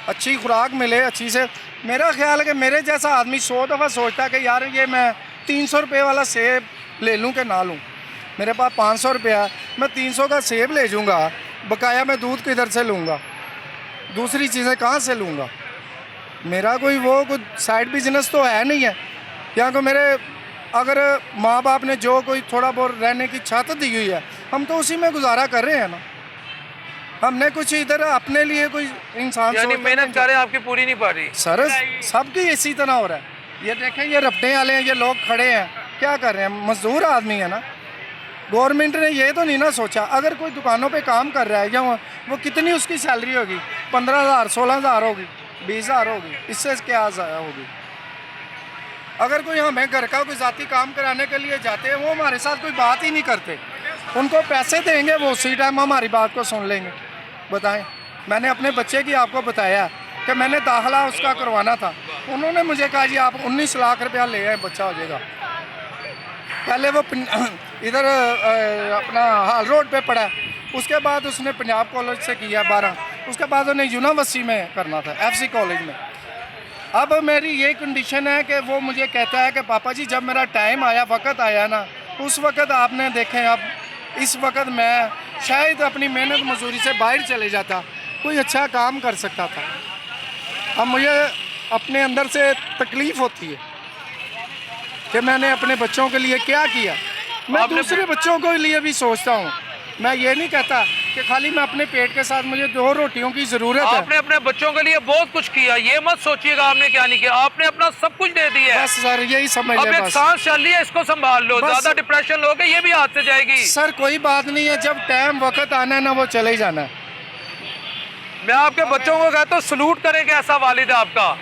अच्छी खुराक मिले अच्छी से, मेरा ख्याल है कि मेरे जैसा आदमी 100 दफ़ा सोचता है कि यार ये मैं 300 रुपये वाला सेब ले लूँ कि ना लूँ। मेरे पास 500 रुपया, मैं 300 का सेब ले जाऊँगा, बकाया मैं दूध किधर से लूँगा, दूसरी चीज़ें कहाँ से लूँगा? मेरा कोई वो कुछ साइड बिजनेस तो है नहीं है। यहाँ को मेरे अगर माँ बाप ने जो कोई थोड़ा बहुत रहने की छत दी हुई है, हम तो उसी में गुजारा कर रहे हैं ना। हमने कुछ इधर अपने लिए कोई इंसान यानी मेहनत कर रहे हैं, आपकी पूरी नहीं पा रही? सर सबकी इसी तरह हो रहा है। ये देखें, ये रपटे वाले हैं, ये लोग खड़े हैं, क्या कर रहे हैं? मजदूर आदमी है ना। गवर्नमेंट ने ये तो नहीं ना सोचा, अगर कोई दुकानों पे काम कर रहा है या वो कितनी उसकी सैलरी होगी? 15,000 16,000 होगी, 20,000 होगी, इससे क्या ज़्यादा होगी? अगर कोई हमें घर का कोई ज़ाती काम कराने के लिए जाते हैं, वो हमारे साथ कोई बात ही नहीं करते। उनको पैसे देंगे, वो उसी टाइम हमारी बात को सुन लेंगे। बताएं, मैंने अपने बच्चे की आपको बताया कि मैंने दाखिला उसका करवाना था, उन्होंने मुझे कहा जी आप 19 लाख रुपया ले आए, बच्चा हो जाएगा। पहले वो इधर अपना हाल रोड पे पढ़ा, उसके बाद उसने पंजाब कॉलेज से किया 12, उसके बाद उन्हें यूनिवर्सिटी में करना था, FC कॉलेज में। अब मेरी ये कंडीशन है कि वो मुझे कहता है कि पापा जी जब मेरा टाइम आया, वक्त आया ना, उस वक्त आपने देखें, अब इस वक्त मैं शायद अपनी मेहनत मजदूरी से बाहर चले जाता, कोई अच्छा काम कर सकता था। अब मुझे अपने अंदर से तकलीफ़ होती है कि मैंने अपने बच्चों के लिए क्या किया। मैं दूसरे बच्चों के लिए भी सोचता हूँ। मैं ये नहीं कहता कि खाली मैं अपने पेट के साथ, मुझे 2 रोटियों की ज़रूरत है। आपने अपने बच्चों के लिए बहुत कुछ किया, ये मत सोचिएगा आपने क्या नहीं किया, आपने अपना सब कुछ दे दिया है। बस सर यही समझ अब लें, एक बस सांस चल रही है, इसको संभाल लो, बस। ज्यादा डिप्रेशन लोगे ये भी हाथ से जाएगी। सर कोई बात नहीं है, जब टाइम वक्त आना है ना, वो चले ही जाना है। मैं आपके बच्चों को कहता हूँ सलूट करें कि ऐसा वालिद है आपका।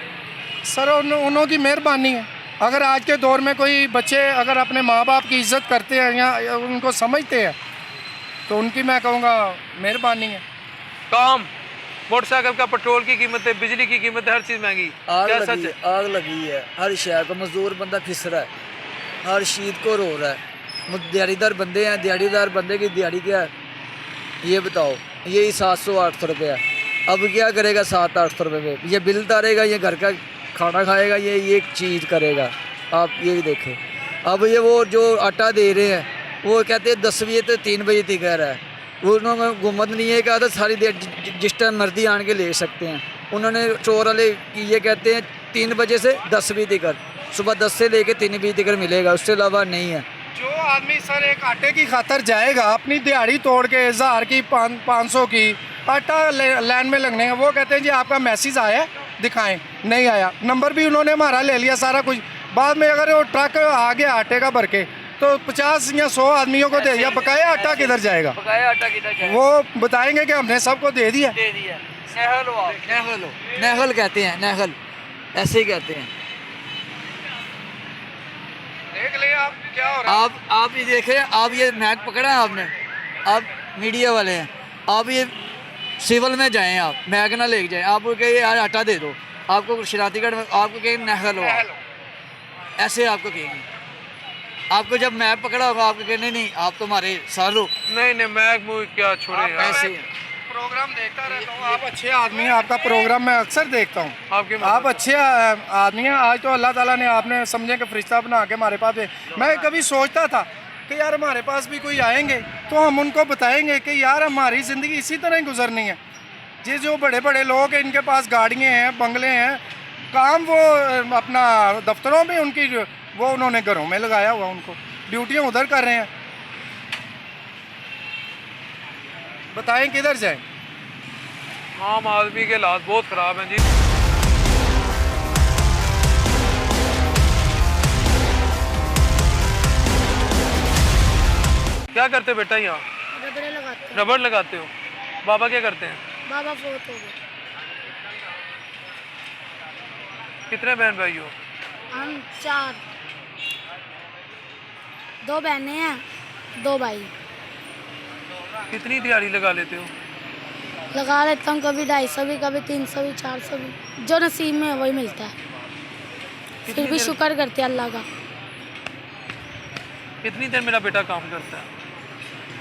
सर उन्हों की मेहरबानी है। अगर आज के दौर में कोई बच्चे अगर अपने माँ बाप की इज्जत करते हैं या उनको समझते हैं, तो उनकी मैं कहूँगा मेहरबानी है। काम, मोटरसाइकिल का पेट्रोल की कीमत है, बिजली की कीमत है, हर चीज़ महंगी। क्या सच है? आग लगी है हर शहर को, मजदूर बंदा फिस रहा है, हर शीत को रो रहा है। दिहाड़ीदार बंदे हैं, दिहाड़ीदार बंदे की दिहाड़ी क्या है ये बताओ? यही 700-800 रुपये है। अब क्या करेगा 700-800 रुपये में? ये बिल उतारेगा, ये घर का खाना खाएगा, ये एक चीज़ करेगा। आप ये भी देखें, अब ये वो जो आटा दे रहे हैं वो कहते हैं 10 बजे से 3 बजे तक है। वो उन्होंने हुकूमत नहीं है कहा था सारी देर जिस टाइम मर्जी आन के ले सकते हैं। उन्होंने चोर वाले की ये कहते हैं 3 बजे से 10 बजे तक, सुबह 10 से लेके 3 बजे तक मिलेगा, उससे अलावा नहीं है। जो आदमी सर एक आटे की खातर जाएगा, अपनी दिहाड़ी तोड़ के 1000 की 500 की आटा लाइन में लगने का, वो कहते हैं जी आपका मैसेज आया दिखाएं, नहीं आया। नंबर भी उन्होंने हमारा ले लिया सारा कुछ। बाद में अगर वो ट्रक आ गया आटे का भर के तो 50 या 100 आदमियों को दे दिया, बकाया आटा किधर जाएगा? बकाया आटा किधर जाएगा? वो बताएंगे कि हमने सबको दे दिया। नहल हो, नहल कहते हैं, नहल ऐसे ही कहते हैं। देख ले आप क्या हो रहा है। आप ये देखें, आप ये मैच पकड़ा है आपने, आप मीडिया वाले हैं, आप ये सिविल में जाएं, आप मैग ना लेके जाएं, आपको कहिए यार आटा दे दो, आपको शरारतीगढ़ में आपको कहेंगे नहल हो, ऐसे आपको कहेंगे। आपको जब मैप पकड़ा होगा आपको कहेंगे नहीं आप तो हमारे साथ हो। नहीं मैग मूवी क्या छोड़े यार। ऐसे ही प्रोग्राम देखता रहता हूँ, आप अच्छे आदमी हैं, आपका प्रोग्राम मैं अक्सर देखता हूँ। आपके आप अच्छे आदमी हैं। आज तो अल्लाह ताला ने आपने समझे कि फरिश्ता बना के हमारे पास मैं कभी सोचता था कि यार हमारे पास भी कोई आएंगे तो हम उनको बताएंगे कि यार हमारी ज़िंदगी इसी तरह ही गुजरनी है। जी जो बड़े बड़े लोग हैं इनके पास गाड़ियाँ हैं, बंगले हैं, काम वो अपना दफ्तरों में उनकी वो उन्होंने घरों में लगाया हुआ, उनको ड्यूटियाँ उधर कर रहे हैं। बताएं किधर जाएं? आम आदमी के हालात बहुत ख़राब हैं जी। क्या करते हो बेटा यहाँ? रबड़े लगाते हैं। रबड़ लगाते हो। बाबा क्या करते हैं? बाबा फोत हो गए। कितने बहन भाई हो? हम 4, 2 बहनें हैं, 2 भाई। कितनी दिहाड़ी लगा लेते हो? लगा लेता हूँ कभी 250 भी, कभी 300 भी, 400 भी, जो नसीब में है वही मिलता है। फिर भी शुक्र करते हैं अल्लाह का। कितनी देर मेरा बेटा काम करता है?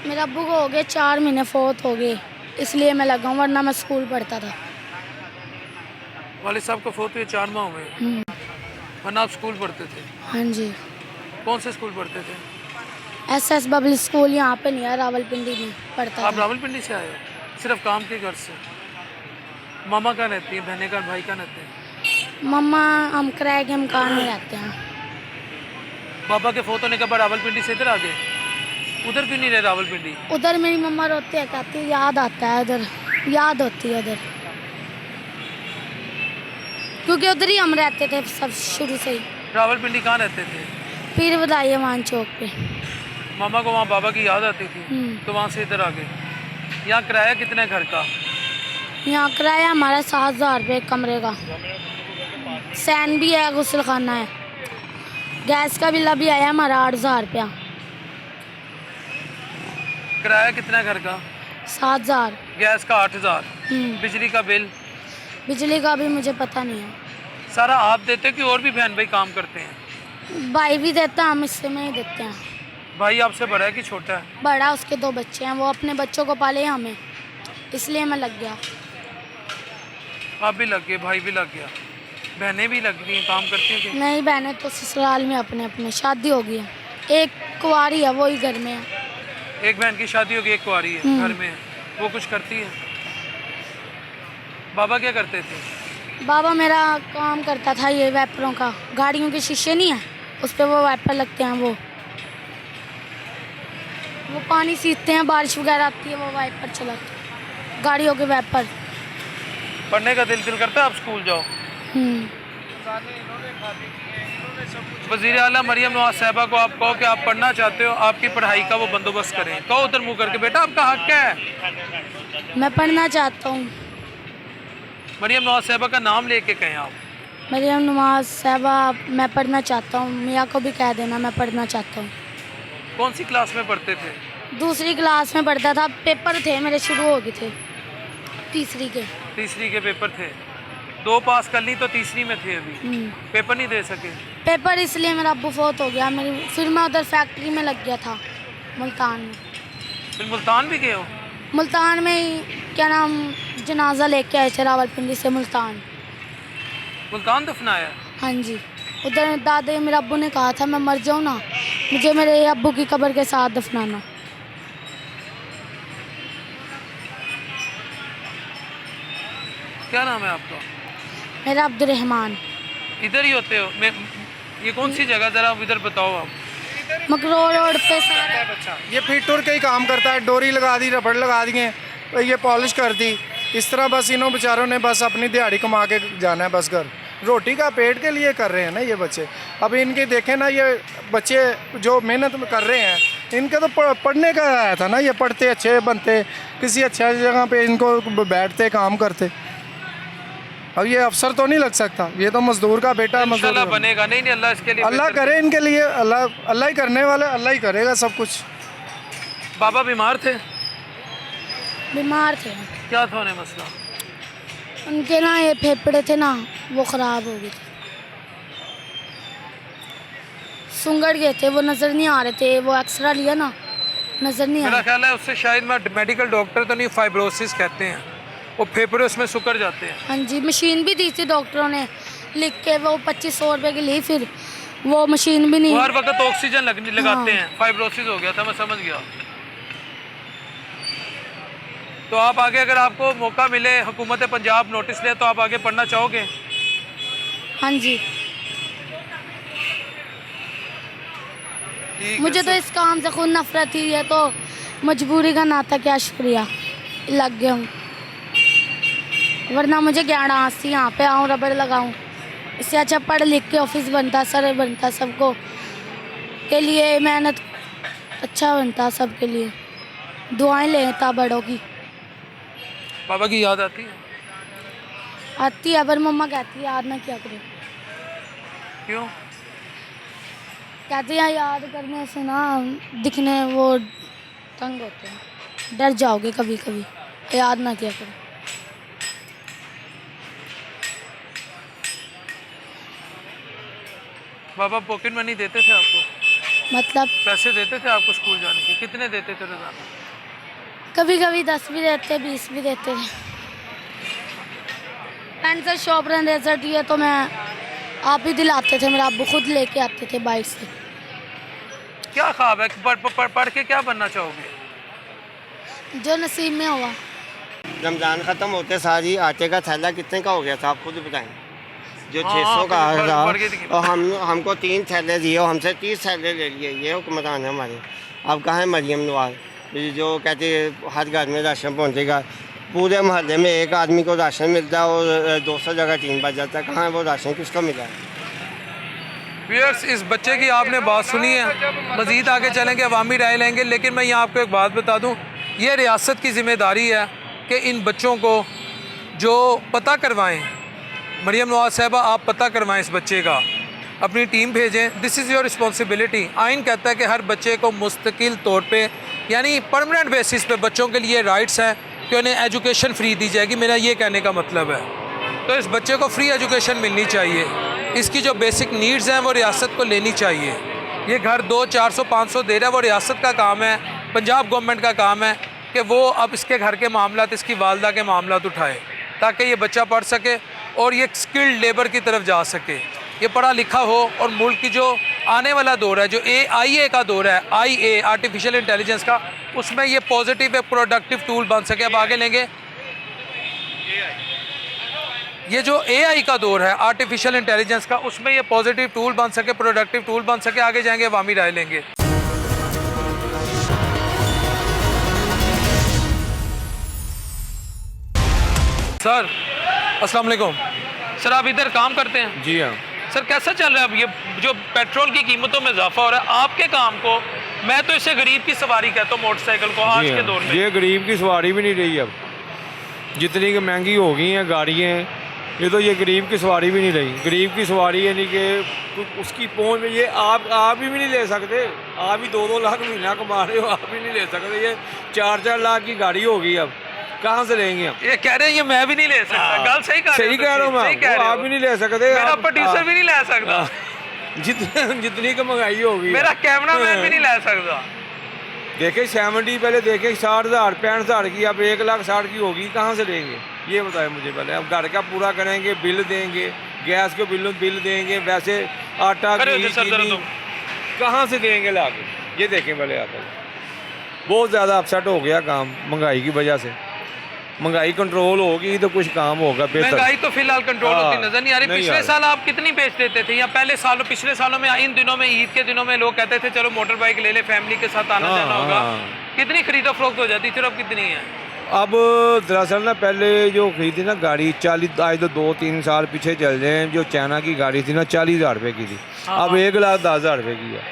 मेरा अब्बू को हो गए 4 महीने फोत हो गए, इसलिए मैं लगा हूँ, वरना मैं स्कूल पढ़ता था। वालिद साहब को फोत हुए 4 माह हुए, वरना आप स्कूल पढ़ते थे? हाँ जी। कौन से स्कूल पढ़ते थे? SS पब्लिक स्कूल यहाँ पे नहीं है, रावलपिंडी में पढ़ता आप था। रावलपिंडी से आए हो? सिर्फ काम के घर से? मामा कहाँ रहती है? बहने का भाई कहाँ रहते हैं? मम्मा हम किराए के मकान में रहते हैं। बाबा के फोत होने के बाद रावलपिंडी से इधर आ गए? उधर क्यों नहीं रहे रावलपिंडी? उधर मेरी मम्मा रोती है, कहती है याद आता है उधर, याद होती है उधर, क्योंकि उधर ही हम रहते थे सब शुरू से ही। रावलपिंडी कहाँ रहते थे? पीर बधाई मान चौक पे। मामा को वहाँ बाबा की याद आती थी तो वहाँ से इधर आ गए। यहाँ किराया कितना है घर का? यहाँ किराया हमारा 7,000 रुपये कमरे का। सैन भी है, गुसल खाना है, गैस का बिल अभी आया हमारा 8,000 रुपया। किराया कितना है घर का? 7,000। गैस का 8,000। बिजली का बिल? बिजली का भी मुझे पता नहीं है। सारा आप देते हो कि और भी बहन भाई काम करते हैं? भाई भी देता है, हम इससे में ही देते हैं। भाई आपसे बड़ा है कि छोटा है? बड़ा, उसके 2 बच्चे हैं, वो अपने बच्चों को पाले हमें, इसलिए मैं लग गया। आप भी लग गए, भाई भी लग गया, बहनें भी लग गई हैं, काम करती हैं कि? नहीं, बहनें तो ससुराल में अपने अपने शादी हो गई है, एक कुंवारी है, वही घर में है। एक बहन की शादी हो गई, एक कुंवारी है घर में है, वो कुछ करती है? बाबा क्या करते थे? बाबा मेरा काम करता था ये वैपरों का, गाड़ियों के शीशे नहीं है उस पर वो वैपर लगते हैं, वो पानी सींचते हैं, बारिश वगैरह आती है वो वाइपर चलाते हैं, गाड़ियों के वैपर। पढ़ने का दिल करता है आप स्कूल जाओ? वज़ीर आला मरियम नवाज साहिबा को आप कहो कि आप पढ़ना चाहते हो, आपकी पढ़ाई का वो बंदोबस्त करें। कहो उधर मुँह करके, बेटा आपका हक है, मैं पढ़ना चाहता हूँ। मरियम नवाज साहिबा का नाम लेके कहें आप। मरियम नवाज साहिबा, मैं पढ़ना चाहता हूँ, मियाँ को भी कह देना मैं पढ़ना चाहता हूँ। कौन सी क्लास में पढ़ते थे? 2री क्लास में पढ़ता था, पेपर थे मेरे शुरू हो गए थे, 3री के। 3री के पेपर थे, 2 पास कर ली तो 3री में थे अभी, पेपर नहीं दे सके? पेपर इसलिए मेरा अब्बू फोत हो गया मेरी, फिर मैं उधर फैक्ट्री में लग गया था मुल्तान में। फिर मुल्तान भी गए हो? मुल्तान में ही क्या नाम, जनाजा लेके आए थे रावलपिंडी से मुल्तान। मुल्तान दफनाया? हाँ जी। उधर दादे मेरे अब्बू ने कहा था मैं मर जाऊँ ना, मुझे मेरे अब्बू की कब्र के साथ दफनाना। क्या नाम है आपका? मेरा अब्दुलरहमान। इधर ही होते हो? मैं ये कौन सी जगह, ज़रा इधर बताओ आप। मकरोड़ रोड पे सारा बच्चा ये फिटूर के ही काम करता है, डोरी लगा दी, रबड़ लगा दिए, तो ये पॉलिश कर दी, इस तरह बस इन्हों बेचारों ने बस अपनी दिहाड़ी कमा के जाना है बस घर, रोटी का पेट के लिए कर रहे हैं ना ये बच्चे। अब इनके देखें ना, ये बच्चे जो मेहनत कर रहे हैं, इनका तो पढ़ने का आया था ना, ये पढ़ते अच्छे बनते, किसी अच्छी जगह पे इनको बैठते काम करते। अब ये अफसर तो नहीं लग सकता, ये तो मजदूर का बेटा है, मजदूर इंशाल्लाह बनेगा। नहीं नहीं, अल्लाह इसके लिए अल्लाह करे इनके लिए, अल्लाह ही करने वाला, अल्लाह ही करेगा सब कुछ। बाबा बीमार थे? बीमार थे। क्या था उन्हें मसला? उनके ना ये फेफड़े थे ना, वो ख़राब हो गए थे, सुंगड़ गए थे, वो नज़र नहीं आ रहे थे, वो एक्सरा लिया ना, नज़र नहीं आ मेरा रहा। ख्याल है उससे शायद मैं मेडिकल डॉक्टर तो नहीं, फाइब्रोसिस कहते हैं, वो फेफड़े उसमें सुकर जाते हैं। हाँ जी, मशीन भी दी थी डॉक्टरों ने लिख के, वो 2500 रुपये की ली, फिर वो मशीन भी नहीं। वो हर वक्त ऑक्सीजन लगाते हैं, फाइब्रोसिस हो गया था, मैं समझ गया। तो आप आगे अगर आपको मौका मिले, हुकूमत पंजाब नोटिस ले, तो आप आगे पढ़ना चाहोगे? हाँ जी, मुझे तो इस काम से खुद नफरत ही है, तो मजबूरी का नाता, क्या शुक्रिया लग गया हूँ, वरना मुझे ज्ञानास थी यहाँ पे आऊँ रबड़ लगाऊँ, इससे अच्छा पढ़ लिख के ऑफिस बनता, सर बनता, सबको के लिए मेहनत अच्छा बनता, सबके लिए दुआएं लेता बड़ों की। बाबा की याद आती है? आती है, पर मम्मा कहती है याद ना क्या करो। क्यों? कहती हैं याद करने से ना दिखने वो तंग होते हैं, डर जाओगे कभी कभी, याद ना किया करो। बाबा पॉकेट मनी देते थे आपको? मतलब पैसे देते थे आपको स्कूल जाने के? कितने देते थे रोजाना? कभी कभी 10 भी देते, 20 भी देते। पेंसिल शॉप रेजर दिए तो मैं आप ही दिलाते थे, मेरा अब्बू खुद लेके आते थे बाइक से। क्या ख्वाब है? पढ़ के क्या बनना चाहोगे? जो नसीब में हुआ। रमज़ान ख़त्म होते सारी आटे का थैला कितने का हो गया था, आप खुद बताएं। जो हाँ, 600 का बढ़ गई थी। था, और हमको 3 थैले दिए और हमसे 30 थैले ले लिए, ये हुक्मरान है हमारे। अब कहाँ है मरियम नवाज जो कहते हर घर में राशन पहुँचेगा, पूरे मोहल्ले में एक आदमी को राशन मिलता है और 200 जगह 3 बच जाता है, कहाँ है वो राशन, किसको मिला है? व्यूअर्स, इस बच्चे की आपने बात सुनी है, मज़ीद आगे चलेंगे, अवामी राय लेंगे, लेकिन मैं यहाँ आपको एक बात बता दूँ, ये रियासत की ज़िम्मेदारी है कि इन बच्चों को जो पता करवाएं, मरियम नवाज साहबा आप पता करवाएं इस बच्चे का, अपनी टीम भेजें, दिस इज़ योर रिस्पॉन्सिबिलिटी। आइन कहता है कि हर बच्चे को मुस्तकिल तौर पे, यानी परमानेंट बेसिस पे बच्चों के लिए राइट्स हैं कि उन्हें एजुकेशन फ्री दी जाएगी, मेरा ये कहने का मतलब है। तो इस बच्चे को फ्री एजुकेशन मिलनी चाहिए, इसकी जो बेसिक नीड्स हैं वो रियासत को लेनी चाहिए। ये घर 200, 400, 500 दे रहा है, वो रियासत का काम है, पंजाब गवर्नमेंट का काम है कि वो अब इसके घर के मामलात, इसकी वालदा के मामलात उठाए ताकि ये बच्चा पढ़ सके और ये स्किल्ड लेबर की तरफ जा सके, ये पढ़ा लिखा हो और मुल्क की जो आने वाला दौर है, जो AI का दौर है, IA आर्टिफिशियल इंटेलिजेंस का, उसमें ये पॉजिटिव एक प्रोडक्टिव टूल बन सके। अब आगे लेंगे, ये जो AI का दौर है आर्टिफिशियल इंटेलिजेंस का, उसमें ये पॉजिटिव टूल बन सके, प्रोडक्टिव टूल बन सके। आगे जाएंगे, अवामी राय लेंगे। सर अस्सलाम वालेकुम। सर आप इधर काम करते हैं? जी हाँ। सर कैसा चल रहा है अब ये जो पेट्रोल की कीमतों में इजाफा हो रहा है, आपके काम को, मैं तो इसे गरीब की सवारी कहता हूँ मोटरसाइकिल को आज के दौर में। ये गरीब की सवारी भी नहीं रही अब, जितनी कि महंगी हो गई हैं गाड़ियाँ, ये तो ये गरीब की सवारी भी नहीं रही। गरीब की सवारी यानी कि उसकी पहुँच में ये आप भी नहीं ले सकते, आप ही 2-2 लाख महीना कमा रहे हो, आप भी नहीं ले सकते। ये 4-4 लाख की गाड़ी होगी, अब कहाँ से लेंगे हम? ये कह रहे हैं ये मैं भी नहीं ले सकता, गल सही कह रहे हो, सही कह रहा हूँ मैं, आप भी नहीं ले सकते, मेरा प्रोड्यूसर भी नहीं ले सकता, जितनी की महंगाई होगी, मेरा कैमरा मैन भी नहीं ले सकता। देखे 70 पहले देखे 60,000 65,000 की, अब 1,60,000 की होगी, कहाँ से लेंगे ये बताएं मुझे पहले। अब घर का पूरा करेंगे, बिल देंगे, गैस के बिल देंगे, वैसे आटा करे घी, थे सर दर्द चीनी कहाँ से देंगे ला के? ये देखें पहले आकर, बहुत ज़्यादा अपसेट हो गया काम महंगाई की वजह से। महंगाई कंट्रोल होगी तो कुछ काम होगा बेहतर। महंगाई तो फिलहाल कंट्रोल हाँ, होती नजर नहीं आ रही। नहीं आ पिछले रही। साल आप कितनी बेच देते थे, या पिछले सालों में, इन दिनों में, ईद के दिनों में लोग कहते थे चलो मोटर बाइक ले ले, फैमिली के साथ आना हाँ, जाना होगा, हाँ। कितनी खरीदो फरोख्त हो जाती थी, अब कितनी है? अब दरअसल ना पहले जो खरीदी ना गाड़ी 40, आज तो 2-3 साल पीछे चल जाए, जो चाइना की गाड़ी थी ना 40,000 रुपये की थी, अब 1,10,000 रुपये की है।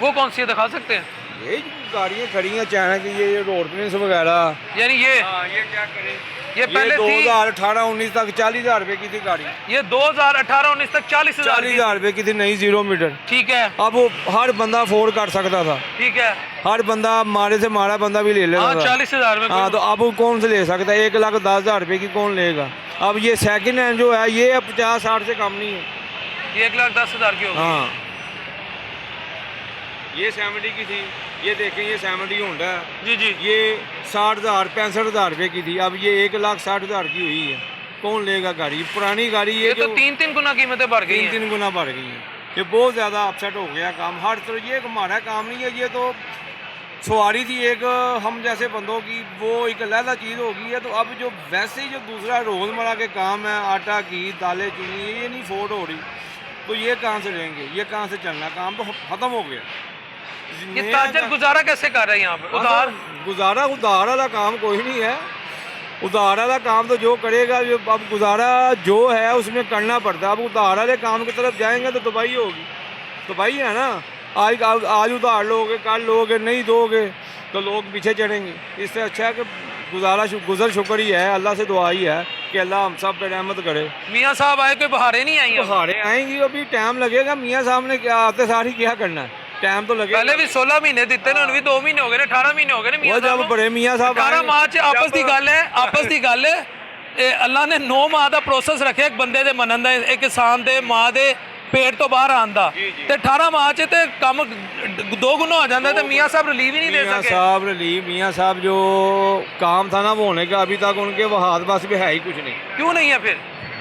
वो कौन सी है, दिखा सकते हैं? ये जो गाड़ियाँ खड़ी हैं चाइना की, ये रोड प्रिंस वगैरह, यानी ये ये क्या करें, ये पहले थी 2018-19 तक 40,000 रुपये की थी गाड़ी, ये 2018-19 तक 40,000 रुपये की थी, नई 0 मीटर। ठीक है, अब वो हर बंदा अफोर्ड कर सकता था, ठीक है, हर बंदा मारे से मारा बंदा भी ले लेता हाँ था। 40,000 में। हाँ, तो अब कौन से ले सकता है? 1,10,000 रुपये की कौन लेगा? अब ये सेकंड हैंड जो है ये 50-60 से कम नहीं है। ये 1,10,000 की होगी। हाँ, ये 70 की थी, ये देखें ये 70 होंडा है, जी जी, ये 60,000 65,000 रुपये की थी, अब ये 1,60,000 की हुई है। कौन लेगा गाड़ी? पुरानी गाड़ी ये तो 3-3 गुना कीमतें बढ़ गई हैं। 3 गुना बढ़ गई है। ये बहुत ज़्यादा अपसेट हो गया काम हर तरह। ये हमारा काम नहीं है, ये तो सवारी थी एक हम जैसे बंदों की, वो एक अलग चीज़ हो गई है। तो अब जो वैसे ही जो दूसरा रोज़मर्रा के काम है, आटा घी दालें चीनी, ये नहीं फोर्ड हो रही, तो ये कहाँ से लेंगे? ये कहाँ से चलना? काम तो ख़त्म हो गया। ये ताजर गुजारा कैसे कर रहे हैं यहाँ पे? उधार उधार वाला काम कोई नहीं है। उधार वाला काम तो जो करेगा, जो अब गुजारा जो है उसमें करना पड़ता है। अब उधार वाले काम की तरफ जाएंगे तो तबाही होगी, तबाही है ना। आज उधार लोगे, कल लोगे, नहीं दोगे तो लोग पीछे चढ़ेंगे। इससे अच्छा है कि गुजर शुक्र ही है, अल्लाह से दुआ ही है कि अल्लाह हम सब पे रहमत करे। मियाँ साहब आए, कोई बहारें नहीं आई? बहारें आएंगी, अभी टाइम लगेगा। मियाँ साहब ने क्या आते सारी क्या करना है, टाइम तो लगेगा। पहले भी 16 महीने दिते ने, भी 2 महीने हो गए, 18 महीने हो गए मियाँ जब साहब। बड़े मियाँ साहब 18 मार्च आपस की गल है, आपस की गल है। अल्लाह ने 9 माह का प्रोसेस रखे एक बंदे दे मनन दा, एक इंसान दे माँ दे पेट तो बाहर आन दा, ते 18 माह च ते काम 2 गुना हो जाता है। तो मियाँ साहब रिलीव ही नहीं दे सके। मियाँ साहब जो काम था ना वो होने का, अभी तक उनके वो हाथ बस भी है ही कुछ नहीं। क्यों नहीं है फिर?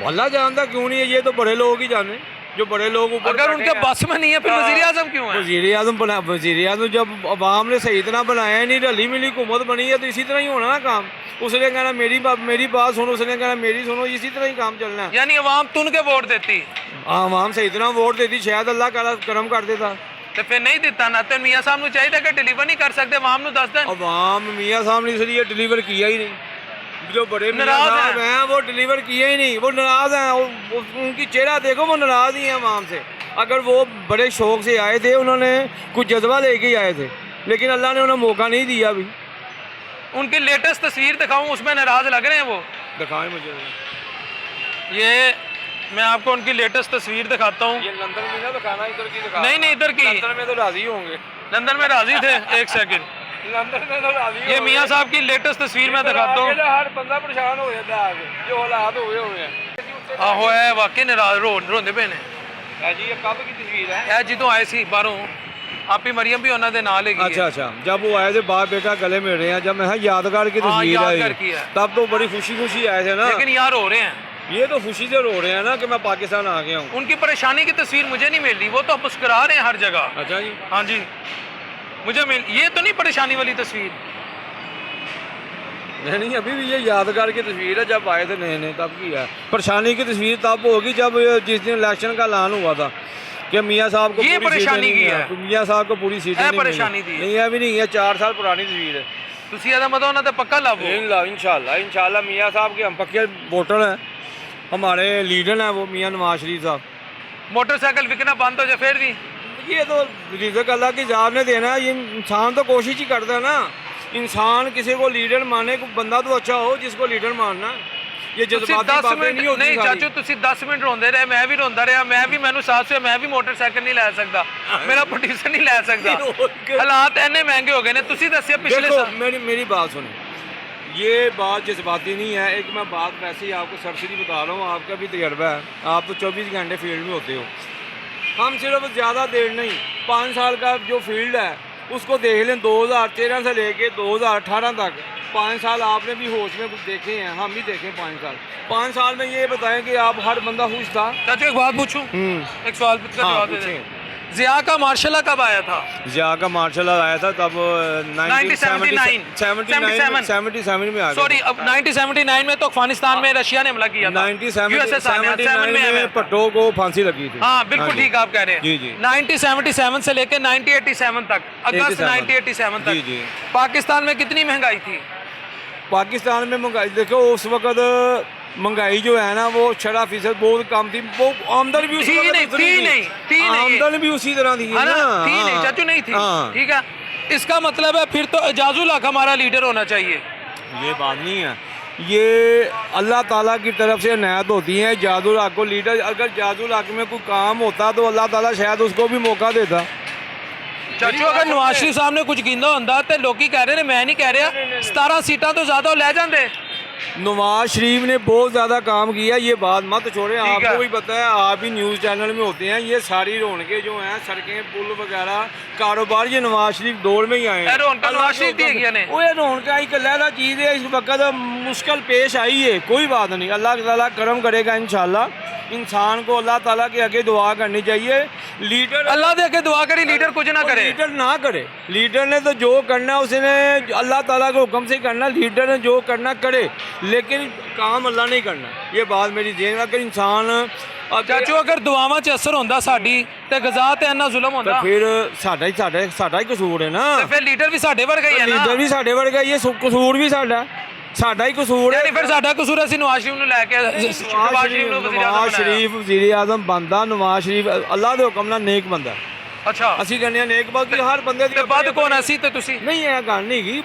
अल्लाह जानता क्यों नहीं है, ये तो बड़े लोग ही जाने, जो बड़े लोग ऊपर। अगर उनके बस में नहीं है फिर वजीर आजम क्यों है? वजीर आजम जब अवाम ने सही तरह बनाया नहीं, रली मिली हुकूमत बनी है, तो इसी तरह ही होना ना काम। उसने कहना मेरी बात सुनो, उसने कहना मेरी सुनो, इसी तरह ही काम चलना है। यानी अवाम तुन के वोट देती? अवाम सही तरह वोट देती, शायद अल्लाह करम कर देता। तो फिर नहीं दिता ना। तो मियाँ साहब को चाहिए कि डिलीवर नहीं कर सकते अवाम को 10 दिन? अवाम मियाँ साहब ने इसलिए डिलीवर किया ही नहीं। जो बड़े मियाँ साहब हैं वो डिलीवर किए ही नहीं, वो नाराज़ हैं। उनकी चेहरा देखो, वो नाराज़ ही हैं अवाम से। अगर वो बड़े शौक से आए थे, उन्होंने कुछ जज्बा लेके ही आए थे, लेकिन अल्लाह ने उन्हें मौका नहीं दिया। अभी उनकी लेटेस्ट तस्वीर दिखाऊं, उसमें नाराज़ लग रहे हैं वो? दिखाएं मुझे। ये मैं आपको उनकी लेटेस्ट तस्वीर दिखाता हूँ। ये लंदन में ना दिखाना, इधर की दिखा। नहीं इधर की। लंदन में तो राजी होंगे। लंदन में राजी थे। एक सेकंड, लंदन में तो राजी। ये मियाँ साहब की लेटेस्ट तस्वीर मैं दिखाता हूँ। हर बंदा परेशान हो जाता है जो हालात हुए हैं। आहो है वाकई नाराज, रोंदे पे ने। जी ये कब की तस्वीर है? जो आए सी बाहरों, आप ही मरियम भी उन्होंने नाल है। अच्छा, जब वो आए थे बाप बेटा गले मिल रहे हैं, जब मैं यादगार की तस्वीर है, तब तो बड़ी खुशी आए थे ना। लेकिन यार रो रहे हैं, ये तो खुशी से रो रहे हैं ना कि मैं पाकिस्तान आ गया हूँ। उनकी परेशानी की तस्वीर मुझे नहीं मिल रही, वो तो मुस्कुरा रहे हैं हर जगह। अच्छा जी, हाँ जी, मुझे ये तो नहीं परेशानी वाली तस्वीर। नहीं अभी भी ये यादगार की तस्वीर है, जब आए थे नए तब की है। परेशानी की तस्वीर तब होगी जब जिस दिन इलेक्शन का ऐलान हुआ था कि मियाँ साहब को ये परेशानी की है, मियाँ साहब को पूरी सीटें नहीं परेशानी दी नहीं है। अभी नहीं है, 4 साल पुरानी तस्वीर है। तुसी ਇਹਦਾ मतलब उन्होंने पक्का लाभ इंशाल्लाह मियाँ साहब के हम पक्के वोटर हैं, हमारे लीडर हैं वो मियाँ नवाज शरीफ साहब। मोटरसाइकिल बिकना बंद हो जाए फिर भी ये तो रिज़्क अल्लाह की ज़ात ने देना है। ये इंसान तो कोशिश ही करता है ना, इंसान किसी को लीडर माने, को बंदा तो अच्छा हो जिसको लीडर मानना। ये जज्बाती बातें नहीं होती। नहीं चाचू, तुसी 10 मिनट रोंदे रहे, मैं भी रोंदा रहा, मैं भी मैनू साथ से मैं भी मोटरसाइकिल नहीं लै सकता, मेरा पटिशन नहीं लै सकता। हालात इन्ने महंगे हो गए ने। तुसी दसिया पिछले साल। मेरी बात सुनो, ये बात जज्बाती नहीं है। एक मैं बात वैसे ही आपको सरसरी बता रहा हूँ, आपका भी तजर्बा है, आप तो 24 घंटे फील्ड में होते हो। हम सिर्फ ज़्यादा देर नहीं, 5 साल का जो फील्ड है उसको देख लें, 2013 से लेके 2018 तक 5 साल आपने भी होश में कुछ देखे हैं, हम भी देखे 5 साल में ये बताएं कि आप हर बंदा खुश था। चाचू एक बात पूछूं, एक सवाल का जवाब दे दें। जिया का मार्शल लॉ कब आया था? जिया का मार्शल लॉ आया था तब 1979 77 में आ गया। सॉरी, अब 1979 में तो अफगानिस्तान में रशिया ने हमला किया था। 1979 में भट्टो को फांसी लगी थी। हाँ बिल्कुल ठीक आप कह रहे हैं। जी जी। 1977 से लेकर 1987 तक, अगस्त 1987 तक जी जी। पाकिस्तान में कितनी महंगाई थी? पाकिस्तान में महंगाई देखो उस वक्त महंगाई जो है ना वो 6% बहुत कम थी, वो आमदन भी उसी थी नहीं आमदन भी उसी तरह थी है ना? थी नहीं चाचू, नहीं थी। ठीक है, इसका मतलब है फिर तो एजाजुल हक हमारा लीडर होना चाहिए। ये बात नहीं है, ये अल्लाह ताला की तरफ से इनायत होती है एजाजुल हक को लीडर। अगर एजाजुल हक में कोई काम होता तो अल्लाह ताला शायद उसको भी मौका देता। चाचू अगर नवाज शरीफ साहब ने कुछ गिंदा होंदा तो लोग कह रहे ने, मैं नहीं कह रहा, 17 सीटां तो ज्यादा ले जाते। नवाज शरीफ ने बहुत ज़्यादा काम किया, ये बात मत छोड़ें। आपको भी पता है, आप भी न्यूज़ चैनल में होते हैं, ये सारी रौनकें जो हैं, सड़कें पुल वगैरह कारोबार, ये नवाज शरीफ दौर में ही आए हैं। नवाज शरीफ दी वो ये रौनक एक लहरा चीज़ है, इस वक्त मुश्किल पेश आई है, कोई बात नहीं, अल्लाह ताला करम करेगा इंशाल्लाह। इंसान को अल्लाह ताला के आगे दुआ करनी चाहिए। लीडर अल्लाह के आगे दुआ करे, लीडर कुछ ना करे, लीडर ना करे। लीडर ने तो जो करना उसने अल्लाह ताला के हुक्म से करना, लीडर ने जो करना करे, लेकिन काम अल्लाह नहीं करना। ये बात मेरी जेन में, अगर इंसान चाचू अगर दुआवां च असर होंदा साडी ते गजा ते इन्ना जुल्म होंदा, फिर साडा ही कसूर है ना। फिर लीडर भी साडे वर्गा ही है ना। लीडर भी साडे वर्गा, ये कसूर भी साडा ही कसूर है। फिर साडा कसूर ਅਸੀਂ नवाज शरीफ ਨੂੰ ਲੈ ਕੇ नवाज शरीफ वज़ीर आज़म बनदा। नवाज शरीफ अल्लाह ਦੇ ਹੁਕਮ ਨਾਲ ਨੇਕ ਬੰਦਾ। ਅੱਛਾ, ਅਸੀਂ ਕਹਿੰਦੇ ਆ ਨੇਕ ਬਾਕੀ ਹਰ ਬੰਦੇ ਦੀ ਬਦ ਕੌਣ ਅਸੀਂ ਤੇ ਤੁਸੀਂ ਨਹੀਂ, ਇਹ ਗੱਲ ਨਹੀਂ ਗਈ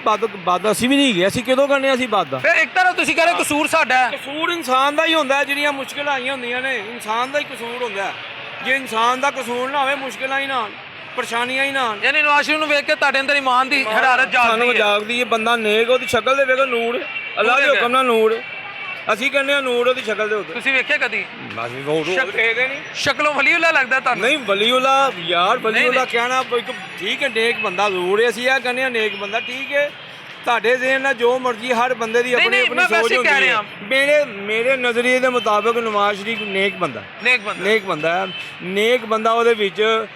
ਬਦ ਅਸੀਂ ਵੀ ਨਹੀਂ ਗਏ, ਅਸੀਂ ਕਿਦੋਂ ਕਰਨੇ ਅਸੀਂ ਬਦ। ਫਿਰ ਇੱਕ ਤਰ੍ਹਾਂ ਤੁਸੀਂ ਕਹ ਰਹੇ ਕਸੂਰ ਸਾਡਾ ਹੈ। ਕਸੂਰ ਇਨਸਾਨ ਦਾ ਹੀ ਹੁੰਦਾ ਹੈ, ਜਿਹੜੀਆਂ ਮੁਸ਼ਕਿਲਾਂ ਆਈਆਂ ਹੁੰਦੀਆਂ ਨੇ ਇਨਸਾਨ ਦਾ ਹੀ ਕਸੂਰ ਹੁੰਦਾ ਹੈ। ਜੇ ਇਨਸਾਨ ਦਾ ਕਸੂਰ ਨਾ ਹੋਵੇ, ਮੁਸ਼ਕਿਲਾਂ ਹੀ ਨਾ ਆਉਣ, ਪਰੇਸ਼ਾਨੀਆਂ ਹੀ ਨਾ ਆਉਣ। ਯਾਨੀ ਨਵਾਜ਼ ਸ਼ਰੀਫ ਨੂੰ ਵੇਖ ਕੇ ਤੁਹਾਡੇ ਅੰਦਰ ਇਮਾਨ ਦੀ ਹਰਾਰਤ ਜਾਗਦੀ ਹੈ। ਬੰਦਾ ਨੇਕ, ਉਹਦੀ ਸ਼ਕਲ ਦੇ ਵੇਖੋ ਨੂਰ, ਅੱਲਾਹ ਦੇ ਹੁਕਮ ਨਾਲ ਨੂਰ। ਅਸੀਂ ਕਹਿੰਦੇ ਆ ਨੂਰ ਉਹਦੀ ਸ਼ਕਲ ਦੇ ਉੱਤੇ। ਤੁਸੀਂ ਵੇਖਿਆ ਕਦੀ? ਅਸੀਂ ਦੇਖਦੇ ਨਹੀਂ। ਸ਼ਕਲੋਂ ਵਲੀਉਲਾ ਲੱਗਦਾ ਤੁਹਾਨੂੰ? ਨਹੀਂ ਵਲੀਉਲਾ ਯਾਰ, ਵਲੀਉਲਾ ਕਹਿਣਾ ਇੱਕ ਠੀਕ ਹੈ, ਨੇਕ ਬੰਦਾ ਜ਼ਰੂਰ ਹੈ। ਅਸੀਂ ਇਹ ਕਹਿੰਦੇ ਆ ਨੇਕ ਬੰਦਾ ਠੀਕ ਹੈ। ਤੁਹਾਡੇ ਜ਼ਿਹਨ ਨਾਲ ਜੋ ਮਰਜ਼ੀ, ਹਰ ਬੰਦੇ ਦੀ ਆਪਣੀ ਆਪਣੀ ਸੋਚ ਹੁੰਦੀ ਹੈ। ਮੇਰੇ ਨਜ਼ਰੀਏ ਦੇ ਮੁਤਾਬਕ ਨਵਾਜ਼ ਸ਼ਰੀਫ ਨੇਕ ਬੰਦਾ ਹੈ। ਨੇਕ ਬੰਦਾ ਉਹਦੇ ਵਿੱਚ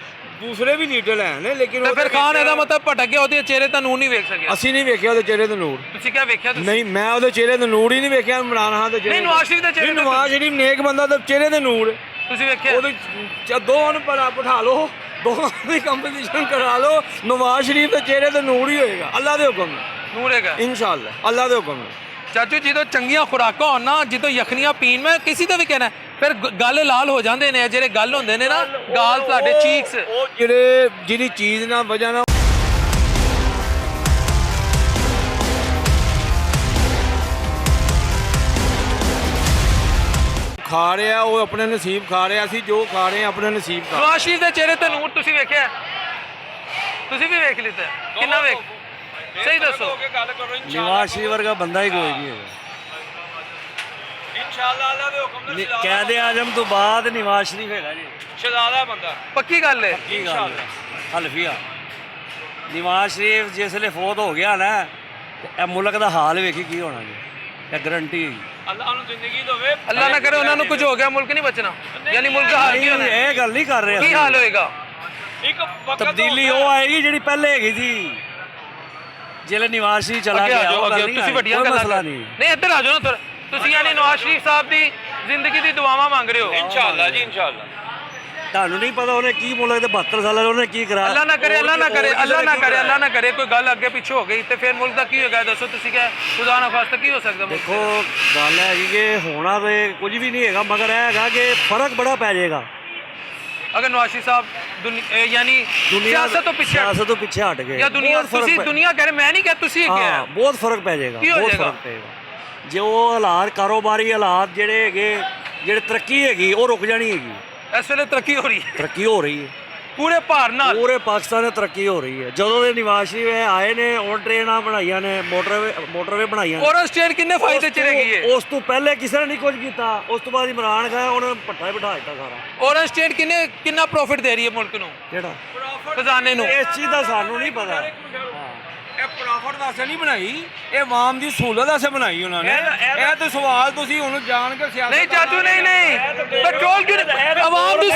ਦੂਸਰੇ ਵੀ ਲੀਡਰ ਹੈ ਨੇ, ਲੇਕਿਨ ਫਿਰ ਖਾਨ ਇਹਦਾ ਮਤਲਬ ਭਟਕ ਗਿਆ, ਉਹਦੇ ਚਿਹਰੇ ਤੇ ਨੂਰ ਨਹੀਂ ਵੇਖ ਸਕਿਆ। ਅਸੀਂ ਨਹੀਂ ਵੇਖਿਆ ਉਹਦੇ ਚਿਹਰੇ ਤੇ ਨੂਰ। ਤੁਸੀਂ ਕਿਆ ਵੇਖਿਆ? ਨਹੀਂ, ਮੈਂ ਉਹਦੇ ਚਿਹਰੇ ਤੇ ਨੂਰ ਹੀ ਨਹੀਂ ਵੇਖਿਆ। ਇਮਰਾਨ ਖਾਨ ਦੇ ਚਿਹਰੇ, ਨਹੀਂ ਨਵਾਜ਼ ਸ਼ਰੀਫ ਦੇ ਚਿਹਰੇ, ਨਵਾਜ਼ ਸ਼ਰੀਫ ਨੇਕ ਬੰਦਾ ਤੇ ਚਿਹਰੇ ਤੇ ਨੂਰ ਤੁਸੀਂ ਵੇਖਿਆ? ਉਹਦੇ ਦੋਵਾਂ ਨੂੰ ਬਿਠਾ ਲਓ, ਦੋਵਾਂ ਦੀ ਕੰਪੀਟੀਸ਼ਨ ਕਰਾ ਲਓ, ਨਵਾਜ਼ ਸ਼ਰੀਫ ਦੇ ਚਿਹਰੇ ਤੇ ਨੂਰ ਹੀ ਹੋਏਗਾ, ਅੱਲਾਹ ਦੇ ਹੁਕਮ ਨਾਲ ਨੂਰ ਹੈਗਾ ਇਨਸ਼ਾਅੱਲਾ, ਅੱਲਾਹ ਦੇ ਹੁਕਮ ਨਾਲ। ਚਾਚੂ ਜਦੋਂ ਚੰਗੀਆਂ ਖੁਰਾਕਾਂ ਹੋਣ ਨਾ, ਜਦੋਂ ਯਖਨੀਆਂ ਪੀਣ, ਮੈਂ ਕਿਸੇ ਦਾ ਵੀ ਕਹਿਣਾ, ਫਿਰ ਗੱਲ ਲਾਲ ਹੋ ਜਾਂਦੇ ਨੇ। ਜਿਹੜੇ ਗੱਲ ਹੁੰਦੇ ਨੇ ਨਾ, ਗਾਲ ਤੁਹਾਡੇ ਚੀਕਸ, ਉਹ ਜਿਹੜੀ ਚੀਜ਼ ਨਾਲ ਵਜ੍ਹਾ ਨਾਲ ਖਾ ਰਿਹਾ, ਉਹ ਆਪਣੇ ਨਸੀਬ ਖਾ ਰਿਹਾ। ਅਸੀਂ ਜੋ ਖਾ ਰਹੇ ਹਾਂ ਆਪਣੇ ਨਸੀਬ ਖਾ। ਨਵਾਜ਼ ਸ਼ਰੀਫ ਦੇ ਚਿਹਰੇ ਤੇ ਨੂਰ ਤੁਸੀਂ ਵੇਖਿਆ? ਤੁਸੀਂ ਵੀ ਵੇਖ ਲਿੱਤਾ? ਕਿੰਨਾ ਵੇਖ? ਸਹੀ ਦੱਸੋ। नवाज शरीफ वर्गा बंदा ही कोई नहीं है। इंशाअल्लाह अल्लाह दे हुक्म नाल कैद आजम तो बाद नवाज शरीफ है जी शहजादा बंदा। पक्की गल है? इंशाअल्लाह हलफिया नवाज शरीफ जिसले फौत हो गया ना, ਇਹ ਮੁਲਕ ਦਾ ਹਾਲ ਵੇਖੀ ਕੀ ਹੋਣਾ ਜੀ, ਇਹ ਗਰੰਟੀ ਹੈ। ਅੱਲਾਹ ਨੂੰ ਜ਼ਿੰਦਗੀ ਦੇਵੇ, ਅੱਲਾਹ ਨਾ ਕਰੇ ਉਹਨਾਂ ਨੂੰ ਕੁਝ ਹੋ ਗਿਆ, ਮੁਲਕ ਨਹੀਂ ਬਚਣਾ। ਯਾਨੀ ਮੁਲਕ ਦਾ ਹਾਲ ਕੀ ਹੋਣਾ? ਇਹ ਗੱਲ ਨਹੀਂ ਕਰ ਰਹੇ। ਕੀ ਹਾਲ ਹੋਏਗਾ? ਇੱਕ ਤਬਦੀਲੀ ਉਹ ਆਏਗੀ ਜਿਹੜੀ ਪਹਿਲੇ ਹੈਗੀ ਸੀ, ਜਿਹੜੇ ਨਵਾਜ਼ ਸ਼ਰੀਫ ਚਲਾ ਗਿਆ। ਤੁਸੀਂ ਵੱਡੀਆਂ ਗੱਲਾਂ ਨਹੀਂ, ਇੱਧਰ ਆ ਜਾਓ ਨਾ। ਤੁਸੀਂ ਯਾਨੀ ਨਵਾਜ਼ ਸ਼ਰੀਫ ਸਾਹਿਬ ਦੀ ਜ਼ਿੰਦਗੀ ਦੀ ਦੁਆਵਾਂ ਮੰਗ ਰਹੇ ਹੋ? ਇਨਸ਼ਾਅੱਲਾ ਜੀ, ਇਨਸ਼ਾਅੱਲਾ। ਤੁਹਾਨੂੰ ਨਹੀਂ ਪਤਾ ਉਹਨੇ ਕੀ ਮੁਲਕ ਦੇ 72 ਸਾਲਾਂ ਉਹਨੇ ਕੀ ਕਰਾਇਆ। ਅੱਲਾਹ ਨਾ ਕਰੇ, ਅੱਲਾਹ ਨਾ ਕਰੇ, ਅੱਲਾਹ ਨਾ ਕਰੇ, ਅੱਲਾਹ ਨਾ ਕਰੇ ਕੋਈ ਗੱਲ ਅੱਗੇ ਪਿੱਛੇ ਹੋ ਗਈ ਤੇ ਫਿਰ ਮੁਲਕ ਦਾ ਕੀ ਹੋਏਗਾ? ਦੱਸੋ ਤੁਸੀਂ, ਕਿ ਖੁਦਾ ਨਾ ਖਾਸਤਾ ਕੀ ਹੋ ਸਕਦਾ? ਦੇਖੋ ਗੱਲ ਹੈਗੀ ਕਿ ਹੋਣਾ ਤੇ ਕੁਝ ਵੀ ਨਹੀਂ ਹੈਗਾ, ਮਗਰ ਇਹ ਹੈਗਾ ਕਿ ਫਰਕ ਬੜਾ ਪੈ ਜਾਏਗਾ ਅਗਰ ਨਵਾਜ਼ ਸ਼ਰੀਫ ਸਾਹਿਬ ਯਾਨੀ ਸਿਆਸਤ ਤੋਂ ਪਿੱਛੇ ਹਟ ਗਏ। ਜਾਂ ਦੁਨੀਆ, ਤੁਸੀਂ ਦੁਨੀਆ ਕਹ ਰਹੇ, ਮੈਂ ਨਹੀਂ ਕਿਹਾ, ਤੁਸੀਂ ਕਿਹਾ। ਬਹੁਤ ਫਰਕ ਪੈ ਜਾਏਗਾ, ਬਹੁਤ ਫਰਕ ਪਏਗਾ। ਜੇ ਉਹ ਹਾਲਾਤ, ਕਾਰੋਬਾਰੀ ਹਾਲਾਤ ਜਿਹੜੇ ਹੈਗੇ, ਜਿਹੜੇ ਤਰੱਕੀ ਹੈਗੀ, ਉਹ ਰੁਕ ਜਾਣੀ ਹੈਗੀ। ਇਸ ਵੇਲੇ ਤਰੱਕੀ ਹੋ ਰਹੀ ਹੈ ਪੂਰੇ ਭਾਰ ਨਾਲ, ਪੂਰੇ ਪਾਕਿਸਤਾਨ ਦੀ ਤਰੱਕੀ ਹੋ ਰਹੀ ਹੈ। ਜਦੋਂ ਦੇ ਨਵਾਜ਼ ਸ਼ਰੀਫ ਆਏ ਨੇ, ਹੁਣ ਟ੍ਰੇਨਾਂ ਬਣਾਈਆਂ ਨੇ, ਮੋਟਰਵੇ ਬਣਾਈਆਂ। ਔਰ ਸਟੇਟ ਕਿੰਨੇ ਫਾਇਦੇ ਚ ਰਹੀ ਹੈ? ਉਸ ਤੋਂ ਪਹਿਲੇ ਕਿਸੇ ਨੇ ਨਹੀਂ ਕੁਝ ਕੀਤਾ, ਉਸ ਤੋਂ ਬਾਅਦ ਇਮਰਾਨ ਖਾਨ ਉਹਨੇ ਪੱਠਾ ਬਿਠਾ ਦਿੱਤਾ ਸਾਰਾ। ਔਰ ਸਟੇਟ ਕਿੰਨਾ ਪ੍ਰੋਫਿਟ ਦੇ ਰਹੀ ਹੈ ਮੁਲਕ ਨੂੰ, ਕਿਹੜਾ ਖਜ਼ਾਨੇ ਨੂੰ? ਇਸ ਚੀਜ਼ ਦਾ ਸਾਨੂੰ ਨਹੀਂ ਪਤਾ। ਇਹ ਪ੍ਰੋਫਿਟ ਵਾਸਤੇ ਨਹੀਂ ਬਣਾਈ, ਇਹ ਆਵਾਮ ਦੀ ਸਹੂਲਤ ਵਾਸਤੇ ਬਣਾਈ ਉਹਨਾਂ ਨੇ। ਇਹ ਤਾਂ ਸਵਾਲ ਤੁਸੀਂ ਹੁਣ ਜਾਣ ਕੇ ਸਿਆਸਤ नहीं चाचू नहीं नहीं पेट्रोल क्यों नहीं आवाम दी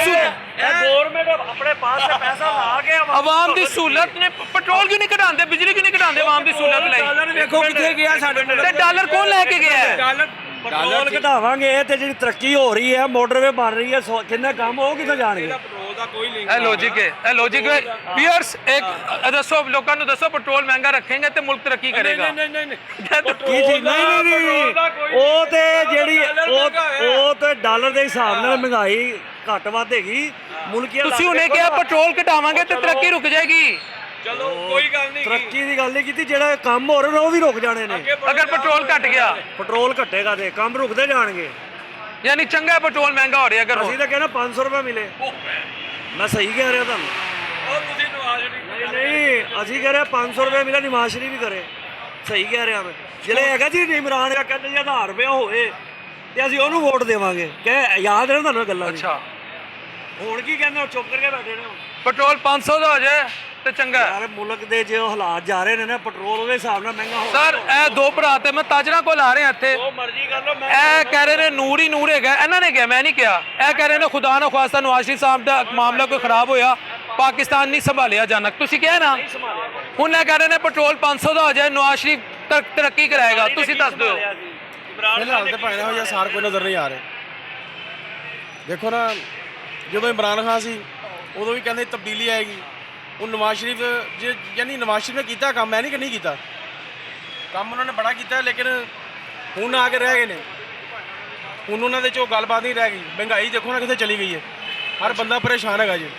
ਗਵਰਨਮੈਂਟ ਆਪਣੇ ਪਾਸ ਸੇ ਪੈਸਾ ਲਾ ਕੇ आवाम दी सहूलत ने पेट्रोल क्यों नहीं घटाते, बिजली क्यों नहीं घटाते आवाम दी सहूलत ਡਾਲਰ ਲਈ ਵੇਖੋ ਕਿੱਥੇ ਗਿਆ ਸਾਡੇ ਤੇ ਡਾਲਰ ਕੌਣ ਲੈ ਕੇ ਗਿਆ ਹੈ? ਡਾਲਰ ਪੈਟਰੋਲ ਘਟਾਵਾਂਗੇ ਤੇ ਜਿਹੜੀ ਤਰੱਕੀ ਹੋ ਰਹੀ ਹੈ, ਮੋਟਰਵੇ ਬਣ ਰਹੀ ਹੈ, ਕਿੰਨੇ ਕੰਮ ਉਹ ਕਿੱਥੇ ਜਾਣਗੇ? ਪੈਟਰੋਲ ਦਾ ਕੋਈ ਲਿੰਕ ਇਹ ਲੌਜੀਕ ਹੈ, ਇਹ ਲੌਜੀਕ ਹੈ ਵੀਅਰਸ। ਇੱਕ ਦੱਸੋ ਲੋਕਾਂ ਨੂੰ, ਦੱਸੋ ਪੈਟਰੋਲ ਮਹਿੰਗਾ ਰੱਖेंगे ਤੇ ਮੁਲਕ ਤਰੱਕੀ ਕਰੇਗਾ। ਕੀ ਚੀਜ਼ ਨਹੀਂ ਉਹ ਤੇ ਜਿਹੜੀ ਉਹ ਤੇ ਡਾਲਰ ਦੇ ਹਿਸਾਬ ਨਾਲ ਮਹਿੰਗਾਈ ਘੱਟ ਵੱਧ ਹੈਗੀ। ਮੁਲਕੀਆਂ ਤੁਸੀਂ ਹੁਣੇ ਕਿਹਾ ਪੈਟਰੋਲ ਘਟਾਵਾਂਗੇ ਤੇ ਤਰੱਕੀ ਰੁਕ ਜਾਏਗੀ। ਚਲੋ ਕੋਈ ਗੱਲ ਨਹੀਂ, ਤਰੱਕੀ ਦੀ ਗੱਲ ਨਹੀਂ ਕੀਤੀ, ਜਿਹੜਾ ਕੰਮ ਹੋ ਰਹੇ ਨੇ ਉਹ ਵੀ ਰੁਕ ਜਾਣੇ ਨੇ। ਅਗਰ ਪੈਟਰੋਲ ਘਟ ਗਿਆ, ਪੈਟਰੋਲ ਘਟੇਗਾ ਤੇ ਕੰਮ ਰੁਕਦੇ ਜਾਣਗੇ। ਯਾਨੀ ਚੰਗਾ ਪੈਟਰੋਲ ਮਹਿੰਗਾ ਹੋ ਰਿਹਾ। ਅਗਰ ਅਸੀਂ ਤਾਂ ਕਹਿੰਦਾ 500 ਰੁਪਏ ਮਿਲੇ। ਮੈਂ ਸਹੀ ਕਹਿ ਰਿਹਾ ਤੁਹਾਨੂੰ? ਉਹ ਤੁਸੀਂ ਨਵਾਜ਼ ਸ਼ਰੀਫ ਨਹੀਂ ਅਸੀਂ ਕਹਿ ਰਹੇ 500 ਰੁਪਏ ਮਿਲੇ, ਨਵਾਜ਼ ਸ਼ਰੀਫ ਵੀ ਕਰੇ। ਸਹੀ ਕਹਿ ਰਿਹਾ ਮੈਂ। ਜਿਹੜੇ ਹੈਗਾ ਜੀ ਇਮਰਾਨ ਦਾ ਕਹਿੰਦੇ 1000 ਰੁਪਏ ਹੋਏ ਤੇ ਅਸੀਂ ਉਹਨੂੰ ਵੋਟ ਦੇਵਾਂਗੇ। ਕਹਿ ਯਾਦ ਹੈ ਤੁਹਾਨੂੰ ਗੱਲਾਂ? ਅੱਛਾ ਹੁਣ ਕੀ ਕਹਿੰਦੇ ਹੋ? ਚੁੱਪ ਕਰਕੇ ਬੈਠੇ ਨੇ। ਪੈਟਰੋਲ 500 ਦਾ ਹੋ ਜਾਏ ਤੇ ਚੰਗਾ। ਯਾਰ ਮੁਲਕ ਦੇ ਜੋ ਹਾਲਾਤ ਜਾ ਰਹੇ ਨੇ ਨਾ, ਪੈਟਰੋਲ ਉਹਦੇ ਹਿਸਾਬ ਨਾਲ ਮਹਿੰਗਾ ਹੋ ਸਰ ਇਹ ਦੋ ਭਰਾ ਤੇ ਮੈਂ ਤਾਜਰਾ ਕੋਲ ਆ ਰਹੇ ਹਾਂ ਇੱਥੇ। ਉਹ ਮਰਜ਼ੀ ਕਰ ਲਓ। ਇਹ ਕਹਿ ਰਹੇ ਨੇ ਨੂਰ ਹੀ ਨੂਰ ਹੈਗਾ, ਇਹਨਾਂ ਨੇ ਕਿਹਾ, ਮੈਂ ਨਹੀਂ ਕਿਹਾ। ਇਹ ਕਹਿ ਰਹੇ ਨੇ ਖੁਦਾ ਨਾ ਖਾਸਤਾ ਨਵਾਜ਼ ਸ਼ਰੀਫ ਸਾਹਿਬ ਦਾ ਮਾਮਲਾ ਕੋਈ ਖਰਾਬ ਹੋਇਆ, ਪਾਕਿਸਤਾਨ ਨਹੀਂ ਸੰਭਾਲਿਆ ਜਾਣਾ। ਤੁਸੀਂ ਕਿਹਾ ਨਾ, ਹੁਣ ਇਹ ਕਹਿ ਰਹੇ ਨੇ ਪੈਟਰੋਲ 500 ਦਾ ਹੋ ਜਾਏ, ਨਵਾਜ਼ ਸ਼ਰੀਫ ਤਰੱਕੀ ਕਰਾਏਗਾ। ਤੁਸੀਂ ਦੱਸ ਦਿਓ। ਫਿਲਹਾਲ ਤੇ ਭਾਵੇਂ ਹੋ ਜਾਂ ਸਾਰ ਕੋਈ ਨਜ਼ਰ ਨਹੀਂ ਆ ਰਹੇ। ਦੇਖੋ ਨਾ, ਜਦੋਂ ਇਮਰਾਨ ਖਾਨ ਸੀ ਉਦੋਂ ਵੀ ਕਹਿੰਦੇ ਤਬਦੀਲੀ ਆਏਗੀ। ਉਹ ਨਵਾਜ਼ ਸ਼ਰੀਫ ਯਾਨੀ ਨਵਾਜ਼ ਸ਼ਰੀਫ ਨੇ ਕੀਤਾ ਕੰਮ, ਮੈਂ ਨਹੀਂ ਕਿ ਨਹੀਂ ਕੀਤਾ ਕੰਮ, ਉਹਨਾਂ ਨੇ ਬੜਾ ਕੀਤਾ, ਲੇਕਿਨ ਹੁਣ ਆ ਕੇ ਰਹਿ ਗਏ ਨੇ। ਹੁਣ ਉਹਨਾਂ ਦੇ 'ਚੋਂ ਗੱਲਬਾਤ ਨਹੀਂ ਰਹਿ ਗਈ। ਮਹਿੰਗਾਈ ਦੇਖੋ ਨਾ ਕਿੱਥੇ ਚਲੀ ਗਈ ਹੈ, ਹਰ ਬੰਦਾ ਪਰੇਸ਼ਾਨ ਹੈਗਾ ਜੀ।